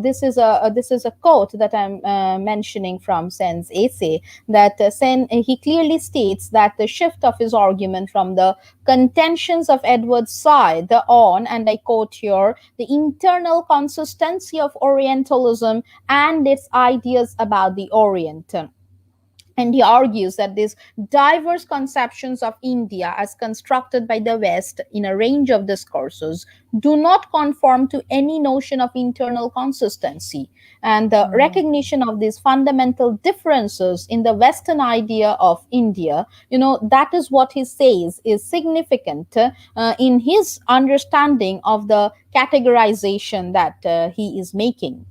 this is a quote that I'm mentioning from Sen's essay. That Sen he clearly states that the shift of his argument from the contentions of Edward Syed on, and I quote here, the internal consistency of Orientalism and its ideas about the Orient. And he argues that these diverse conceptions of India as constructed by the West in a range of discourses do not conform to any notion of internal consistency. And the recognition of these fundamental differences in the Western idea of India, that is what he says is significant in his understanding of the categorization that he is making.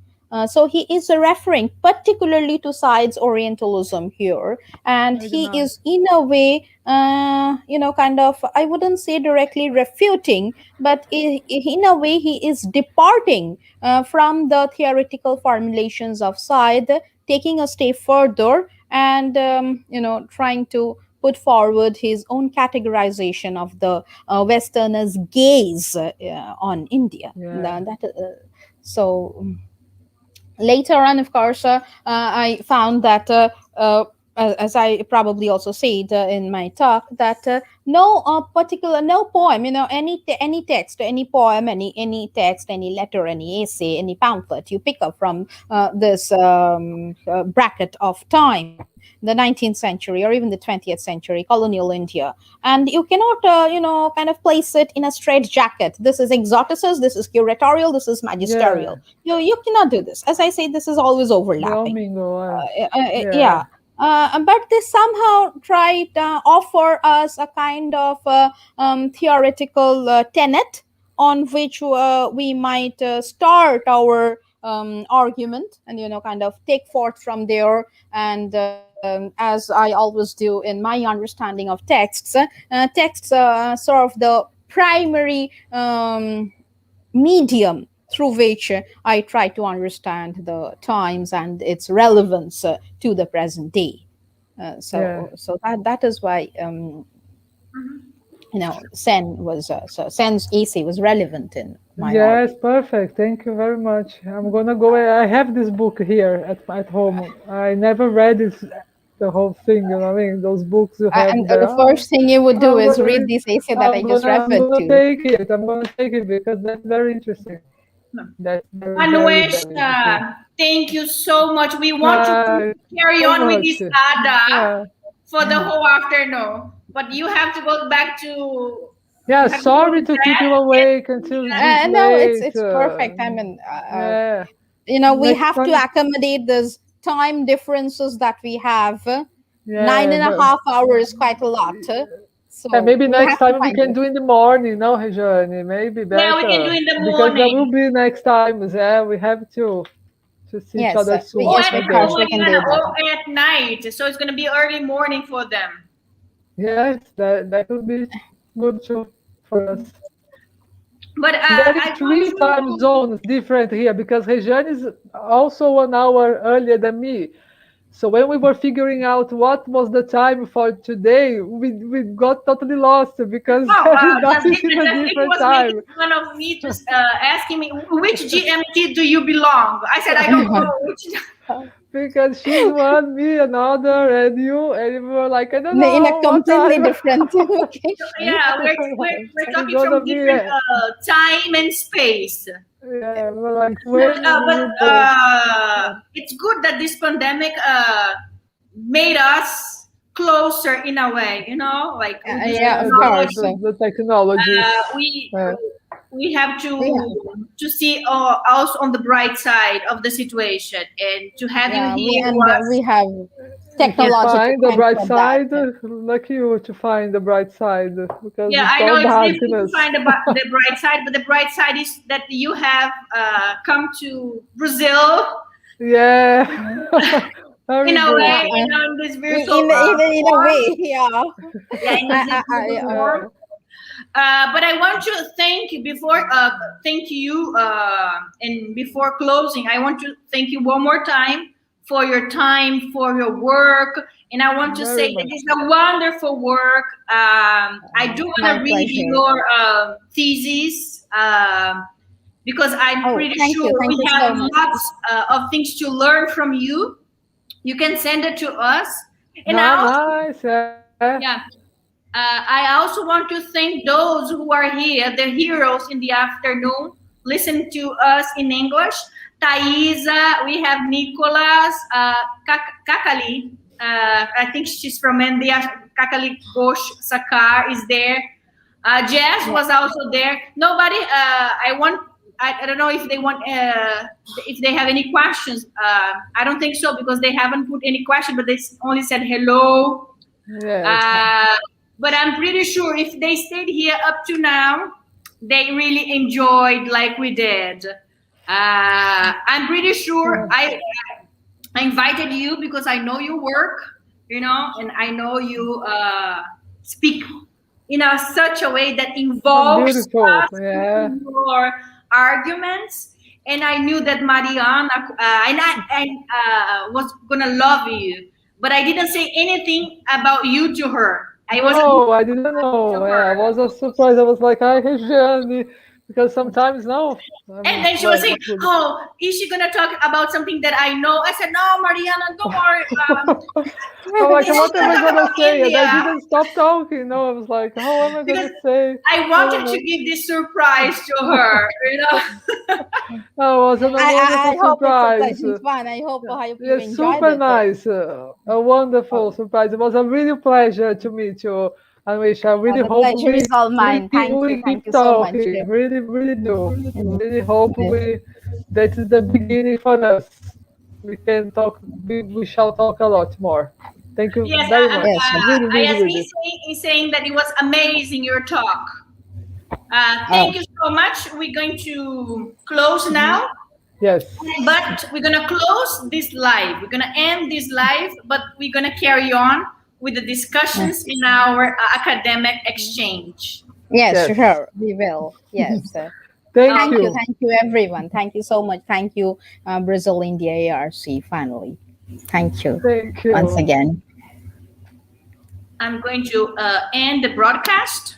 So he is referring particularly to sides Orientalism here, and Very he nice. is in a way, kind of, I wouldn't say directly refuting, but in a way he is departing from the theoretical formulations of side, taking a step further, and trying to put forward his own categorization of the Westerners' gaze on India. Yeah. So later on, of course, I found that as I probably also said in my talk, that no poem, any text, any poem, any text, any letter, any essay, any pamphlet you pick up from this bracket of time, the 19th century or even the 20th century, colonial India, and you cannot kind of place it in a straight jacket. This is exoticist, this is curatorial, this is magisterial. Yeah. You cannot do this. As I say, this is always They all overlapping. mingle. Yeah. Yeah. But they somehow try to offer us a kind of theoretical tenet on which we might start our argument, and kind of take forth from there. And as I always do in my understanding of texts serve the primary medium through which I try to understand the times and its relevance to the present day. Yeah. So that is why Mhm. Sen's essay was relevant in my Yes, argument. perfect. Thank you very much. I'm gonna go. I have this book here at home. I never read it, the whole thing. You know what I mean? Those books you have And there. the first thing you would do I'm is gonna read read. this essay that I just I'm referred gonna to. take it. I'm gonna take it because that's very interesting. That's very, very, very interesting. Anueshka, thank you so much. We want to Uh, carry so on with much. this ADA Yeah. for the whole afternoon, but you have to go back to Yeah. you have to go to Sorry to keep you bed. awake until this No, it's late. it's perfect. I mean, Yeah. we Next have to time. accommodate those time differences that we have. Nine Yeah. and a But half hours, quite a lot. yeah, So maybe we next have to time we find can it. do in the morning, no, Rejane? Maybe Yeah, we can do better in the because there will morning. be next times. Yeah, we have to see each Yes, other soon yes, of again. course we can do that. Or at night, so it's gonna be early morning for them. Yes, that would be good too for us. But There is I want three time to. zones different here because Rejane is also 1 hour earlier than me. So when we were figuring out what was the time for today, we got totally lost because Oh, everybody is in a the thing different was making time. fun of me, just asking me which GMT do you belong. I said I don't know which. Because she's one, me another, and you were like, I don't In a know what completely time. different location. Yeah, we're She's talking from gonna be, different time and space. yeah, we're like, But when we will go. it's good that this pandemic made us closer in a way. Like with this Yeah, of Yeah, course. technology, the technology. uh, we Uh, we have We to see also on the bright side of the situation, and to have you Yeah, here we was have if you technology to find the thank bright for that. side, lucky you to find the bright side because yeah. it's I know all it's difficult to darkness. find the bright side, but the bright side is that you have come to Brazil Yeah, in very a good. Yeah, way, in this virtual in a form. way, yeah. Yeah, in this virtual Yeah, form. But I want to thank you thank you, and before closing, I want to thank you one more time for your time, for your work, and I want to very say that much. it's a wonderful work. I do want My to read pleasure. your thesis because I'm Oh, pretty sure thank we you have so much. lots of things to learn from you. You can send it to us, and I Nah, also, nice. yeah. I also want to thank those who are here, the heroes in the afternoon. Listen to us in English. Thaisa, we have Nicholas, Kakali. I think she's from India. Kakali Ghosh Sakar is there. Jazz was also there. Nobody. I don't know if they want. If they have any questions. I don't think so because they haven't put any question. But they only said hello. Yes. But I'm pretty sure if they stayed here up to now, they really enjoyed like we did. I'm pretty sure I invited you because I know you work, and I know you speak in such a way that involves Beautiful. us Yeah. in your arguments. And I knew that Mariana was gonna love you, but I didn't say anything about you to her. I wasn't Oh, I didn't know. to Yeah, I her. was a surprise. I was like, hi, Regiane, because sometimes no. I And mean, then she was saying, what would? "Oh, is she gonna talk about something that I know?" I said, "No, Mariana, don't worry. I'm like, Is she what am gonna I talk gonna about say? And I India?" didn't stop talking. No, I was like, how am I Because gonna say? I How wanted am to I? give this surprise to her. Oh, it was a I wonderful hope it's a surprise. pleasant fun. I hope you Yes, enjoyed super it. nice. A wonderful surprise. It was a really pleasure to meet you. And we shall really The hope pleasure is all mine. we Thank keep you so much. talking. Really, really do. Mm. Really hope that is the beginning for us. We can talk. We shall talk a lot more. Thank you Yes, very much. Yes. Really, really, Yasmin really. is saying that it was amazing your talk. Oh, Thank you so much. We're going to close now, Yes. but we're gonna close this live. We're gonna end this live, but we're gonna carry on with the discussions in our academic exchange. yes, Yes. sure. We will. Yes. Thank you. Thank you, everyone. Thank you so much. Thank you, Brazil India ARC. Finally, thank you Thank once you. again. I'm going to end the broadcast.